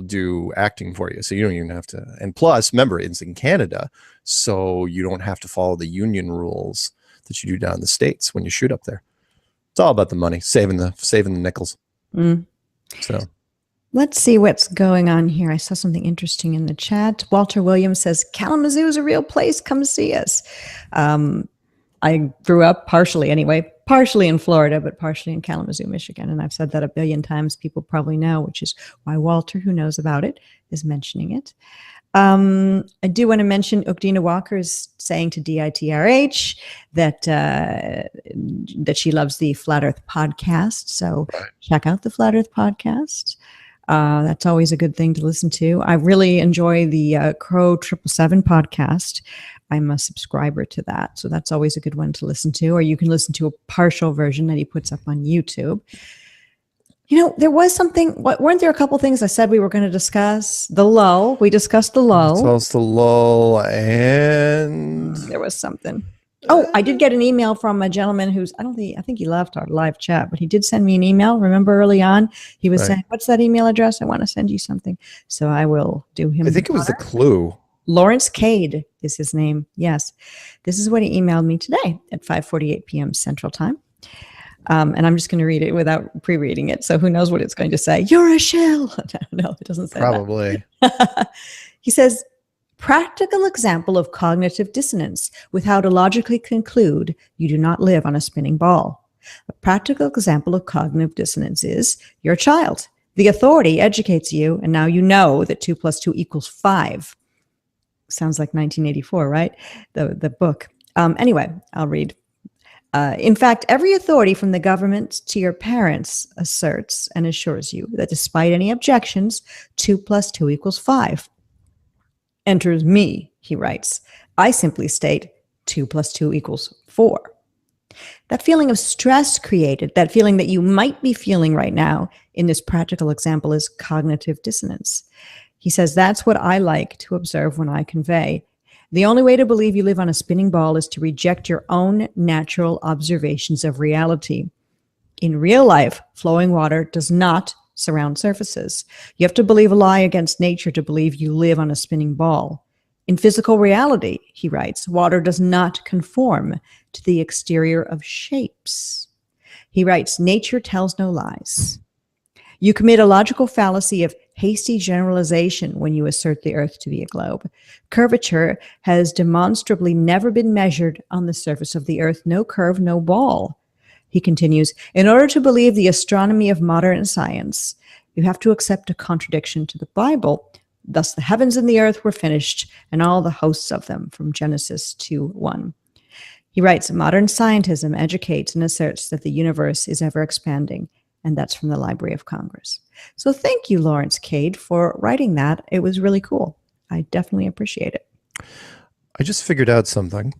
do acting for you. So you don't even have to. And plus, remember, it's in Canada, so you don't have to follow the union rules that you do down in the States when you shoot up there. It's all about the money, saving the nickels. So let's see what's going on here. I saw something interesting in the chat. Walter Williams says, Kalamazoo is a real place. Come see us. I grew up partially in Florida, but partially in Kalamazoo, Michigan. And I've said that a billion times. People probably know, which is why Walter, who knows about it, is mentioning it. I do want to mention Ukdina Walker is saying to DITRH that she loves the Flat Earth podcast. So check out the Flat Earth podcast. That's always a good thing to listen to. I really enjoy the Crow 777 podcast. I'm a subscriber to that. So that's always a good one to listen to, or you can listen to a partial version that he puts up on YouTube. You know, there was something, weren't there a couple things I said we were going to discuss? The lull. We discussed the lull. It's also the lull, and there was something. Oh, I did get an email from a gentleman who's, I think he left our live chat, but he did send me an email. Remember early on, he was saying, what's that email address? I want to send you something. So I will do him. I think it was the clue. Lawrence Cade is his name. Yes. This is what he emailed me today at 5:48 p.m. Central Time. And I'm just going to read it without pre-reading it. So who knows what it's going to say? You're a shell. No, it doesn't say Probably. that. He says, practical example of cognitive dissonance with how to logically conclude you do not live on a spinning ball. A practical example of cognitive dissonance is you're a child. The authority educates you, and now you know that 2 + 2 = 5. Sounds like 1984, right? The book. Anyway, I'll read. In fact, every authority from the government to your parents asserts and assures you that despite any objections, 2 + 2 = 5. Enters me, he writes. I simply state 2 + 2 = 4. That feeling of stress created, that feeling that you might be feeling right now in this practical example is cognitive dissonance. He says, that's what I like to observe when I convey. The only way to believe you live on a spinning ball is to reject your own natural observations of reality. In real life, flowing water does not surround surfaces. You have to believe a lie against nature to believe you live on a spinning ball. In physical reality, he writes, water does not conform to the exterior of shapes. He writes, nature tells no lies. You commit a logical fallacy of hasty generalization when you assert the earth to be a globe. Curvature has demonstrably never been measured on the surface of the earth. No curve, no ball. He continues, in order to believe the astronomy of modern science, you have to accept a contradiction to the Bible. Thus the heavens and the earth were finished, and all the hosts of them, from Genesis 2:1. He writes, modern scientism educates and asserts that the universe is ever expanding, and that's from the Library of Congress. So thank you, Lawrence Cade, for writing that. It was really cool. I definitely appreciate it. I just figured out something.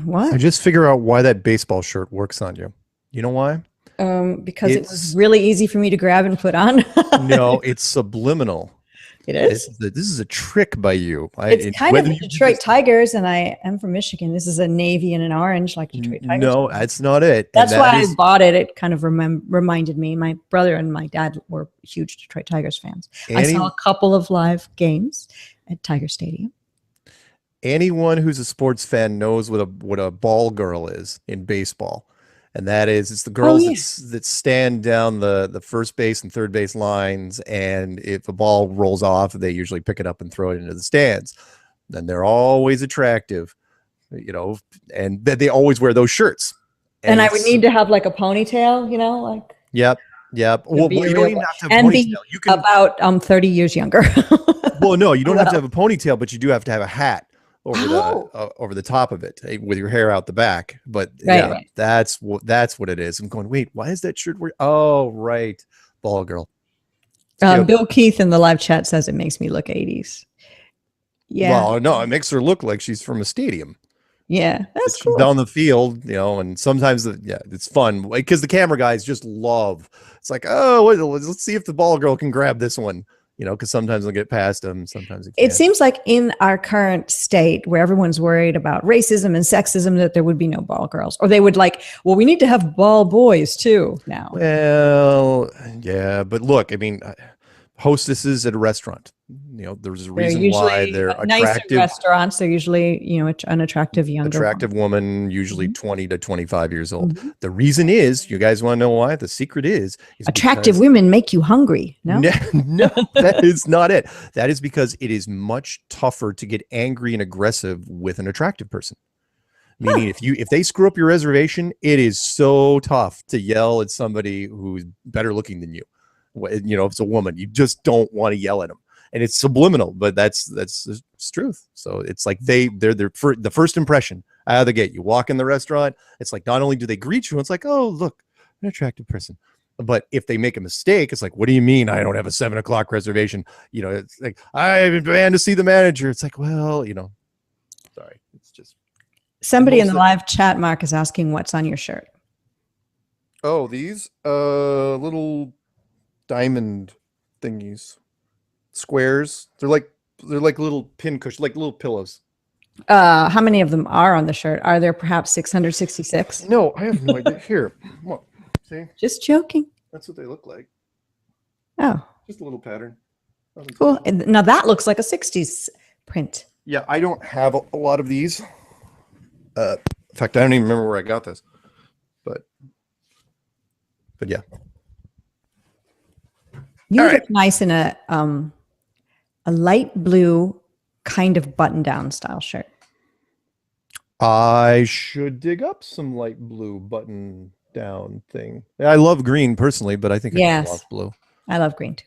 What? I just figured out why that baseball shirt works on you. You know why? Because it was really easy for me to grab and put on. No, it's subliminal. It is. This is a trick by you. It's kind of the Detroit Tigers, and I am from Michigan. This is a navy and an orange, like Detroit Tigers. No, that's not it. That's why I bought it. It kind of reminded me. My brother and my dad were huge Detroit Tigers fans. I saw a couple of live games at Tiger Stadium. Anyone who's a sports fan knows what a ball girl is in baseball. And that is, it's the girls that stand down the first base and third base lines. And if a ball rolls off, they usually pick it up and throw it into the stands. And they're always attractive, you know, and they always wear those shirts. And I would need to have like a ponytail, you know, like. Yep. Well, you don't even have to have a ponytail. You can about 30 years younger. Well, no, you don't have to have a ponytail, but you do have to have a hat over the top of it with your hair out the back. But right. That's what it is. I'm going, wait, why is that shirt wearing? Oh, right. Ball girl. Bill Keith in the live chat says it makes me look 80s. Yeah. Well, no, it makes her look like she's from a stadium. Yeah, that's cool. Down the field, you know, and sometimes it's fun because the camera guys just love. It's like, oh, let's see if the ball girl can grab this one. You know, because sometimes they'll get past them. Sometimes it seems like in our current state where everyone's worried about racism and sexism that there would be no ball girls, or they would like, well, we need to have ball boys too now. Well, yeah, but look, I mean, hostesses at a restaurant, you know, there's a reason why they're attractive. Nicer restaurants, they're usually, you know, an attractive woman, usually 20 to 25 years old. The reason is, you guys want to know why? The secret is attractive women make you hungry. No, that is not it. That is because it is much tougher to get angry and aggressive with an attractive person. Meaning, if they screw up your reservation, it is so tough to yell at somebody who's better looking than you. You know, if it's a woman, you just don't want to yell at them, and it's subliminal, but that's the truth. So it's like they're the first impression out of the gate. You walk in the restaurant, it's like not only do they greet you, it's like, oh, look, an attractive person. But if they make a mistake, it's like, what do you mean I don't have a 7 o'clock reservation? You know, it's like, I've been to see the manager. It's like, well, you know, sorry, it's just somebody in the live chat. Mark is asking what's on your shirt. Oh, these little diamond thingies, squares. They're like little pin cushions, like little pillows. How many of them are on the shirt? Are there perhaps 666? No, I have no idea. Here, what? See? Just joking. That's what they look like. Oh, just a little pattern. Cool. And now that looks like a 60s print. Yeah, I don't have a lot of these. In fact, I don't even remember where I got this. But yeah. You look nice in a light blue kind of button-down style shirt. I should dig up some light blue button-down thing. I love green personally, but I think I love blue. I love green too.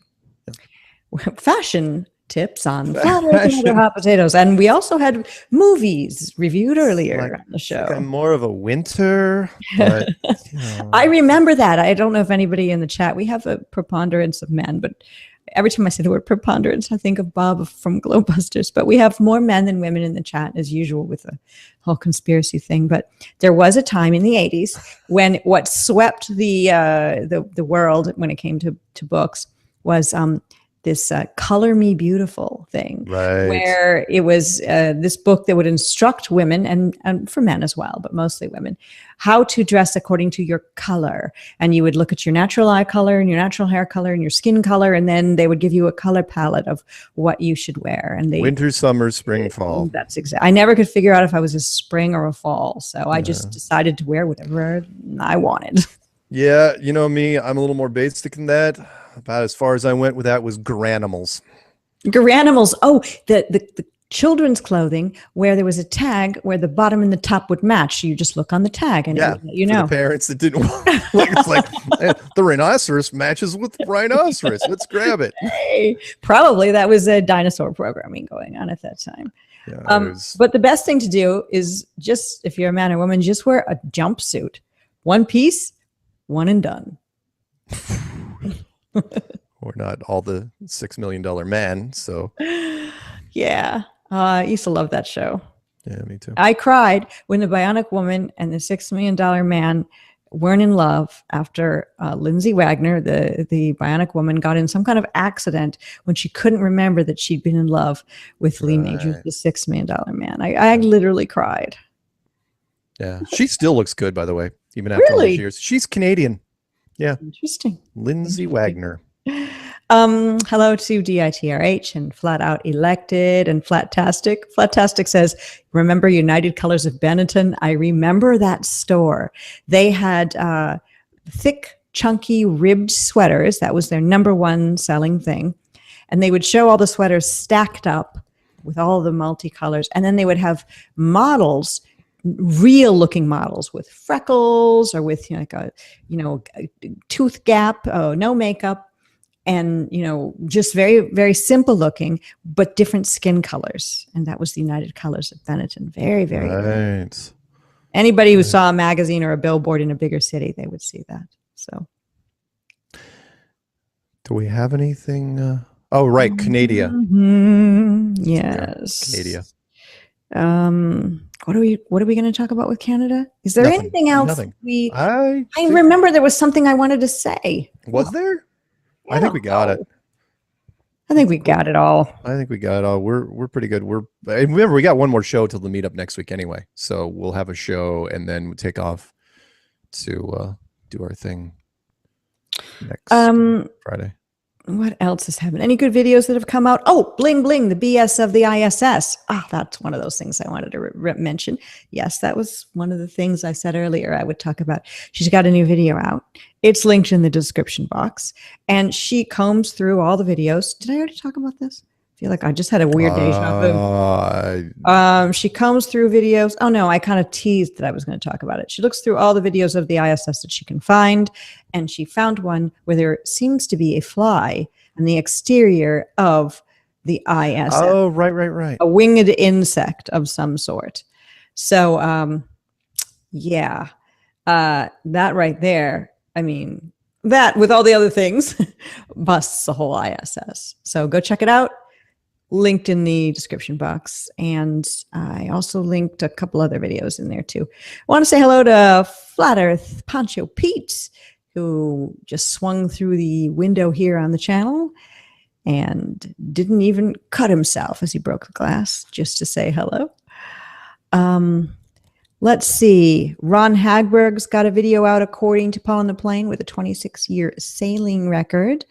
Yeah. Fashion tips on flat earth and hot potatoes, and we also had movies reviewed earlier on the show. I'm more of a winter, but you know. I remember that. I don't know if anybody in the chat. We have a preponderance of men, but every time I say the word preponderance, I think of Bob from Glowbusters. But we have more men than women in the chat as usual with the whole conspiracy thing. But there was a time in the 80s when what swept the world when it came to books was this Color Me Beautiful thing, right? Where it was this book that would instruct women and for men as well, but mostly women, how to dress according to your color. And you would look at your natural eye color and your natural hair color and your skin color, and then they would give you a color palette of what you should wear. And winter, summer, spring, fall. That's exactly. I never could figure out if I was a spring or a fall, so I just decided to wear whatever I wanted. Yeah, you know me, I'm a little more basic than that. About as far as I went with that was Garanimals. Garanimals. Oh, the children's clothing where there was a tag where the bottom and the top would match. You just look on the tag and you know. For the parents that didn't want it's like the rhinoceros matches with rhinoceros. Let's grab it. Hey, probably that was a dinosaur programming going on at that time. Yeah, but the best thing to do is just, if you're a man or woman, just wear a jumpsuit. One piece, one and done. Or not all the $6 million man. So yeah, I used to love that show. Yeah, me too. I cried when the Bionic Woman and the $6 Million Man weren't in love after Lindsay Wagner, the bionic woman, got in some kind of accident when she couldn't remember that she'd been in love with Lee Majors, the $6 Million Man. I literally cried. Yeah. She still looks good, by the way, even after all these years. She's Canadian. Yeah. Interesting. Lindsay Wagner. Hello to DITRH and Flat Out Elected and Flatastic. Flatastic says, remember United Colors of Benetton? I remember that store. They had thick, chunky, ribbed sweaters. That was their number one selling thing. And they would show all the sweaters stacked up with all the multicolors. And then they would have models, real looking models with freckles or with like a tooth gap, no makeup. And, just very, very simple looking, but different skin colors. And that was the United Colors of Benetton. Very, very right. Good. Anybody who saw a magazine or a billboard in a bigger city, they would see that. So, do we have anything? Oh, right. Canada. Mm-hmm. Yes. Canada. What are we going to talk about with Canada? Is there anything else? Nothing. I remember there was something I wanted to say. Was there? I think we got it. I think we got it all. I think we got it all. We're pretty good. Remember, we got one more show till the meetup next week anyway. So we'll have a show and then we'll take off to do our thing next Friday. What else has happened? Any good videos that have come out? Oh, Bling Bling, the BS of the ISS. That's one of those things I wanted to mention. Yes, that was one of the things I said earlier I would talk about. She's got a new video out. It's linked in the description box. And she combs through all the videos. Did I already talk about this? I feel like I just had a weird deja vu. She combs through videos. Oh, no, I kind of teased that I was going to talk about it. She looks through all the videos of the ISS that she can find. And she found one where there seems to be a fly on the exterior of the ISS. Oh, right. A winged insect of some sort. So, that right there, I mean, that with all the other things busts the whole ISS. So go check it out. Linked in the description box. And I also linked a couple other videos in there too. I want to say hello to Flat Earth Poncho Pete, who just swung through the window here on the channel and didn't even cut himself as he broke the glass, just to say hello. Let's see. Ron Hagberg's got a video out according to Paul on the Plane with a 26-year sailing record.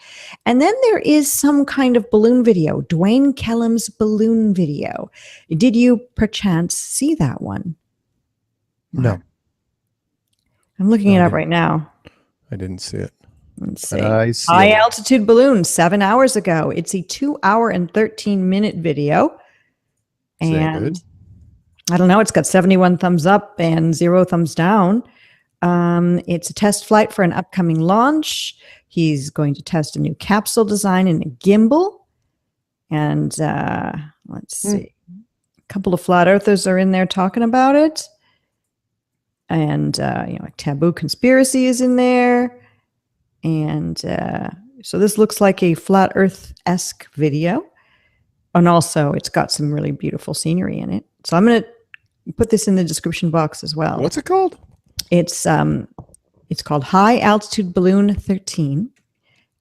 And then there is some kind of balloon video, Dwayne Kellum's balloon video. Did you perchance see that one? No. I'm looking it up right now. I didn't see it. Let's see. High altitude balloon 7 hours ago. It's a 2 hour and 13-minute video. And good? I don't know. It's got 71 thumbs up and 0 thumbs down. It's a test flight for an upcoming launch. He's going to test a new capsule design and a gimbal. And let's see. A couple of flat earthers are in there talking about it. And, like Taboo Conspiracy is in there. And so this looks like a flat earth-esque video. And also it's got some really beautiful scenery in it. So I'm going to put this in the description box as well. What's it called? It's called High Altitude Balloon 13.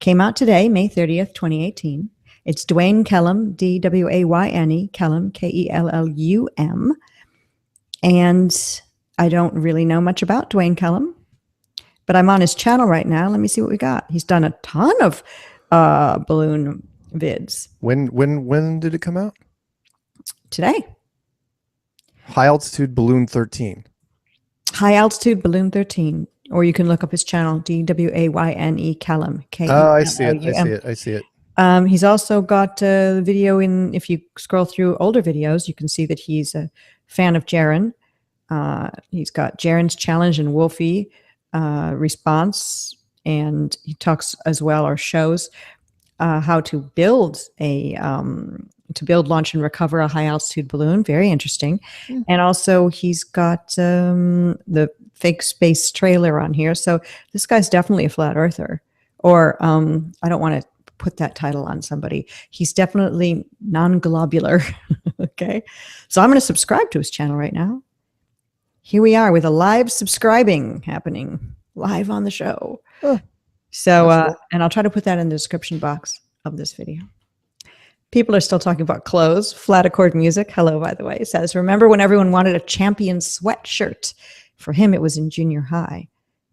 Came out today, May 30th, 2018. It's Dwayne Kellum, D-W-A-Y-N-E, Kellum, K-E-L-L-U-M. And I don't really know much about Dwayne Kellum, but I'm on his channel right now. Let me see what we got. He's done a ton of balloon vids. When did it come out? Today. High Altitude Balloon 13. High Altitude Balloon 13. Or you can look up his channel, D-W-A-Y-N-E, Kellum, K-E-L-L-U-M. Oh, I see it. He's also got a video in, if you scroll through older videos, you can see that he's a fan of Jaren. He's got Jaren's Challenge and Wolfie response. And he talks as well, or shows how to build launch and recover a high altitude balloon. Very interesting. And also he's got the fake space trailer on here. So this guy's definitely a flat earther, or I don't want to put that title on somebody. He's definitely non-globular. Okay. So I'm going to subscribe to his channel right now. Here we are with a live subscribing happening. live on the show. Oh, So, cool. and I'll try to put that in the description box of this video. People are still talking about clothes. Flat Accord Music, hello, by the way, says, remember when everyone wanted a Champion sweatshirt? For him, it was in junior high.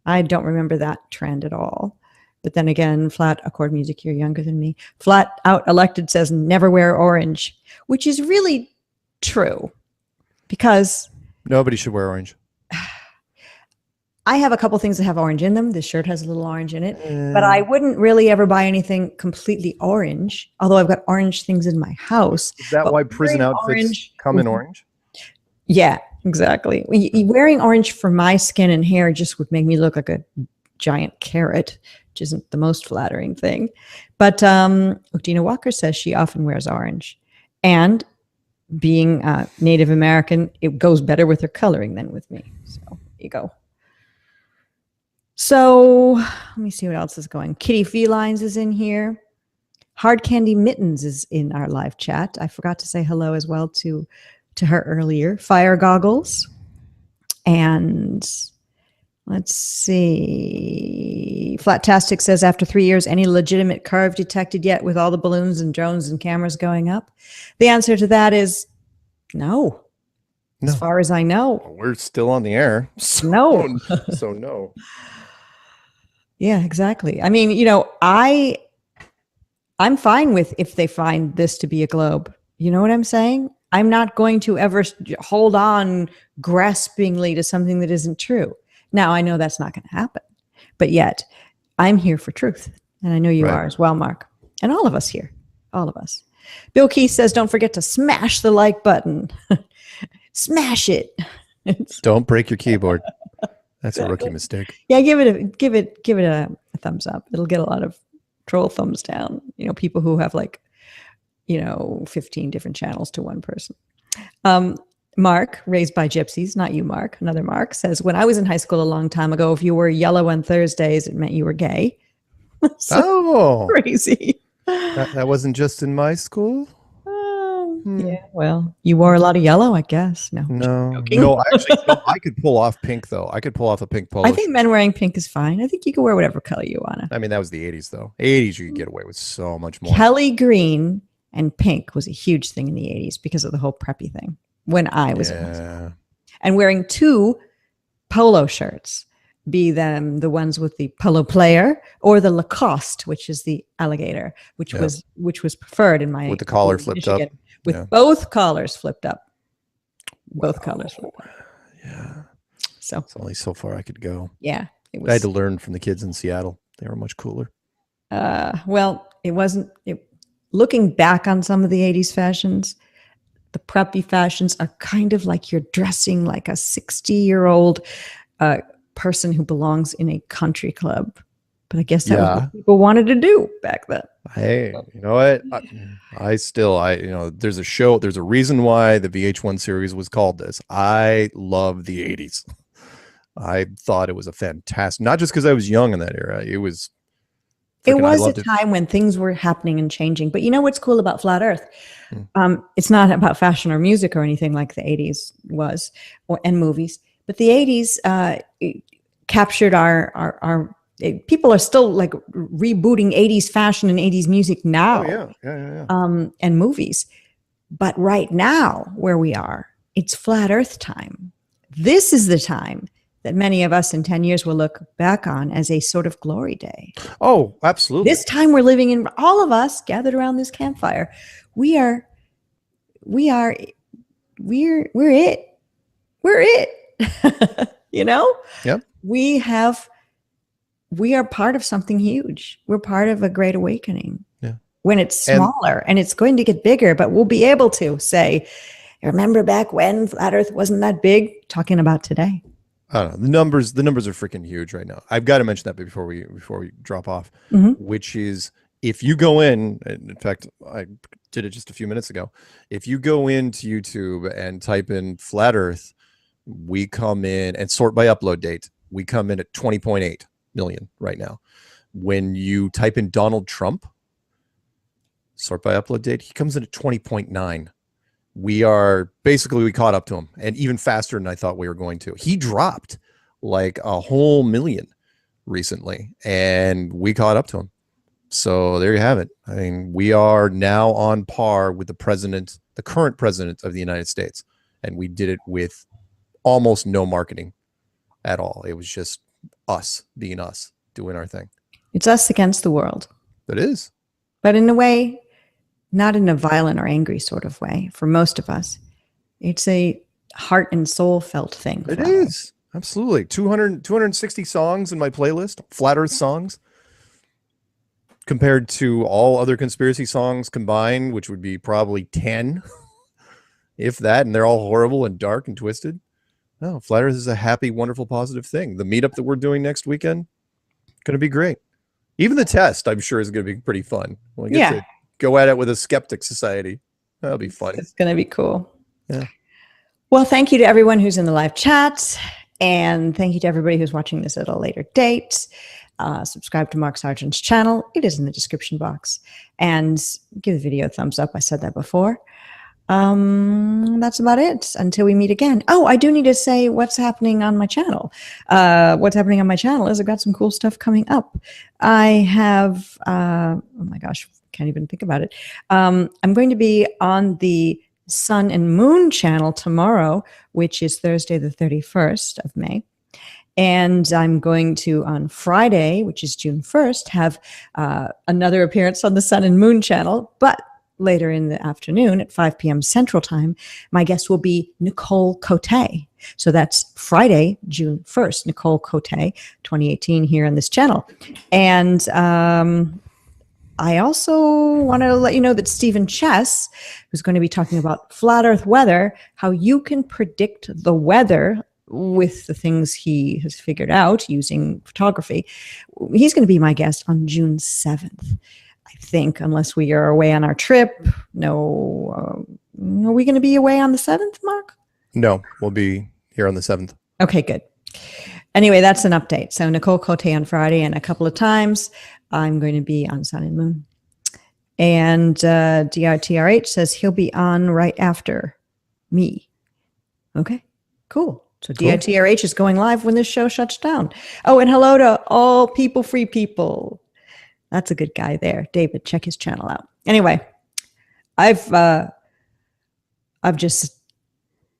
I don't remember that trend at all. But then again, Flat Accord Music, you're younger than me. Flat Out Elected says, never wear orange, which is really true because Nobody should wear orange. I have a couple things that have orange in them. This shirt has a little orange in it, but I wouldn't really ever buy anything completely orange, although I've got orange things in my house. Is that why prison outfits come in orange? Yeah, exactly. Wearing orange for my skin and hair just would make me look like a giant carrot, which isn't the most flattering thing. But Dina Walker says she often wears orange. And being Native American, it goes better with her coloring than with me. So there you go. So let me see what else is going. Kitty Felines is in here. Hard Candy Mittens is in our live chat. I forgot to say hello as well to her earlier. Fire Goggles. And let's see. Flatastic says, after 3 years, any legitimate curve detected yet with all the balloons and drones and cameras going up? The answer to that is no. As far as I know. We're still on the air. So no. So no. Yeah, exactly. I mean, I'm fine with if they find this to be a globe. You know what I'm saying? I'm not going to ever hold on graspingly to something that isn't true. Now, I know that's not going to happen, but yet I'm here for truth. And I know you are as well, Mark. And all of us here, all of us. Bill Keith says, don't forget to smash the like button. Smash it. Don't break your keyboard. That's a rookie mistake. Yeah, give it a thumbs up. It'll get a lot of troll thumbs down. People who have 15 different channels to one person. Mark, raised by gypsies, not you, Mark, another Mark, says, when I was in high school a long time ago, if you were yellow on Thursdays, it meant you were gay. Crazy. That wasn't just in my school? Yeah, well, you wore a lot of yellow, I guess. No, actually, I could pull off pink, though. I could pull off a pink polo. I think men wearing pink is fine. I think you can wear whatever color you want to. I mean, that was the 80s, though. 80s, you could get away with so much more. Kelly green and pink was a huge thing in the 80s because of the whole preppy thing when I was in high school. And wearing two polo shirts, be them the ones with the polo player or the Lacoste, which is the alligator, which was preferred in my with the collar flipped up. With both collars flipped up. Both collars flipped up. Yeah. So it's only so far I could go. Yeah. I had to learn from the kids in Seattle. They were much cooler. Well, it wasn't. Looking back on some of the 80s fashions, the preppy fashions are kind of like you're dressing like a 60-year-old person who belongs in a country club. But I guess that was what people wanted to do back then. Hey, you know what? There's a reason why the VH1 series was called this. I love the 80s. I thought it was a fantastic, not just because I was young in that era. It was a time when things were happening and changing. But you know what's cool about Flat Earth? It's not about fashion or music or anything like the 80s was, and movies. But the 80s captured our people are still like rebooting 80s fashion and 80s music now. And movies. But right now, where we are, it's Flat Earth time. This is the time that many of us in 10 years will look back on as a sort of glory day. Oh, absolutely. This time we're living in, all of us gathered around this campfire. We're it. We're it. Yep. We are part of something huge. We're part of a great awakening. Yeah. When it's smaller and it's going to get bigger, but we'll be able to say, remember back when Flat Earth wasn't that big? Talking about today. I don't know. The numbers are freaking huge right now. I've got to mention that before we drop off, which is if you go in fact, I did it just a few minutes ago. If you go into YouTube and type in Flat Earth, we come in and sort by upload date. We come in at 20.8 million right now. When you type in Donald Trump, sort by upload date, he comes in at 20.9. We caught up to him, and even faster than I thought we were going to. He dropped like a whole million recently, and we caught up to him. So there you have it. I mean, we are now on par with the current president of the United States, and we did it with almost no marketing at all. It was just us being us, doing our thing. It's us against the world. It is. But in a way, not in a violent or angry sort of way for most of us. It's a heart and soul felt thing. It is. Absolutely. 260 songs in my playlist, Flat Earth songs, compared to all other conspiracy songs combined, which would be probably 10, if that, and they're all horrible and dark and twisted. No, Flat Earth is a happy, wonderful, positive thing. The meetup that we're doing next weekend, going to be great. Even the test, I'm sure, is going to be pretty fun. We'll get to go at it with a skeptic society. That'll be fun. It's going to be cool. Yeah. Well, thank you to everyone who's in the live chat. And thank you to everybody who's watching this at a later date. Subscribe to Mark Sargent's channel. It is in the description box. And give the video a thumbs up. I said that before. That's about it until we meet again. Oh, I do need to say what's happening on my channel. What's happening on my channel is I've got some cool stuff coming up. I have, oh my gosh, can't even think about it. I'm going to be on the Sun and Moon channel tomorrow, which is Thursday, the 31st of May. And I'm going to, on Friday, which is June 1st, have another appearance on the Sun and Moon channel. But later in the afternoon at 5 p.m. Central Time, my guest will be Nicole Cote. So that's Friday, June 1st, Nicole Cote, 2018 here on this channel. And I also want to let you know that Stephen Chess, who's going to be talking about flat earth weather, how you can predict the weather with the things he has figured out using photography. He's going to be my guest on June 7th. I think, unless we are away on our trip. No, are we going to be away on the 7th, Mark? No, we'll be here on the 7th. Okay, good. Anyway, that's an update. So Nicole Cote on Friday, and a couple of times I'm going to be on Sun and Moon. And DRTRH says he'll be on right after me. Okay, cool. So DRTRH is going live when this show shuts down. Oh, and hello to all people, free people. That's a good guy there. David, check his channel out. Anyway, I've just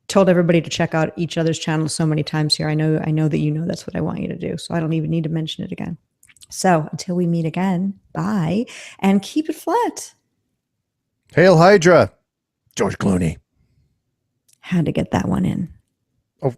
told everybody to check out each other's channels so many times here. I know that you know that's what I want you to do. So I don't even need to mention it again. So until we meet again, bye, and keep it flat. Hail Hydra. George Clooney. Had to get that one in. Oh.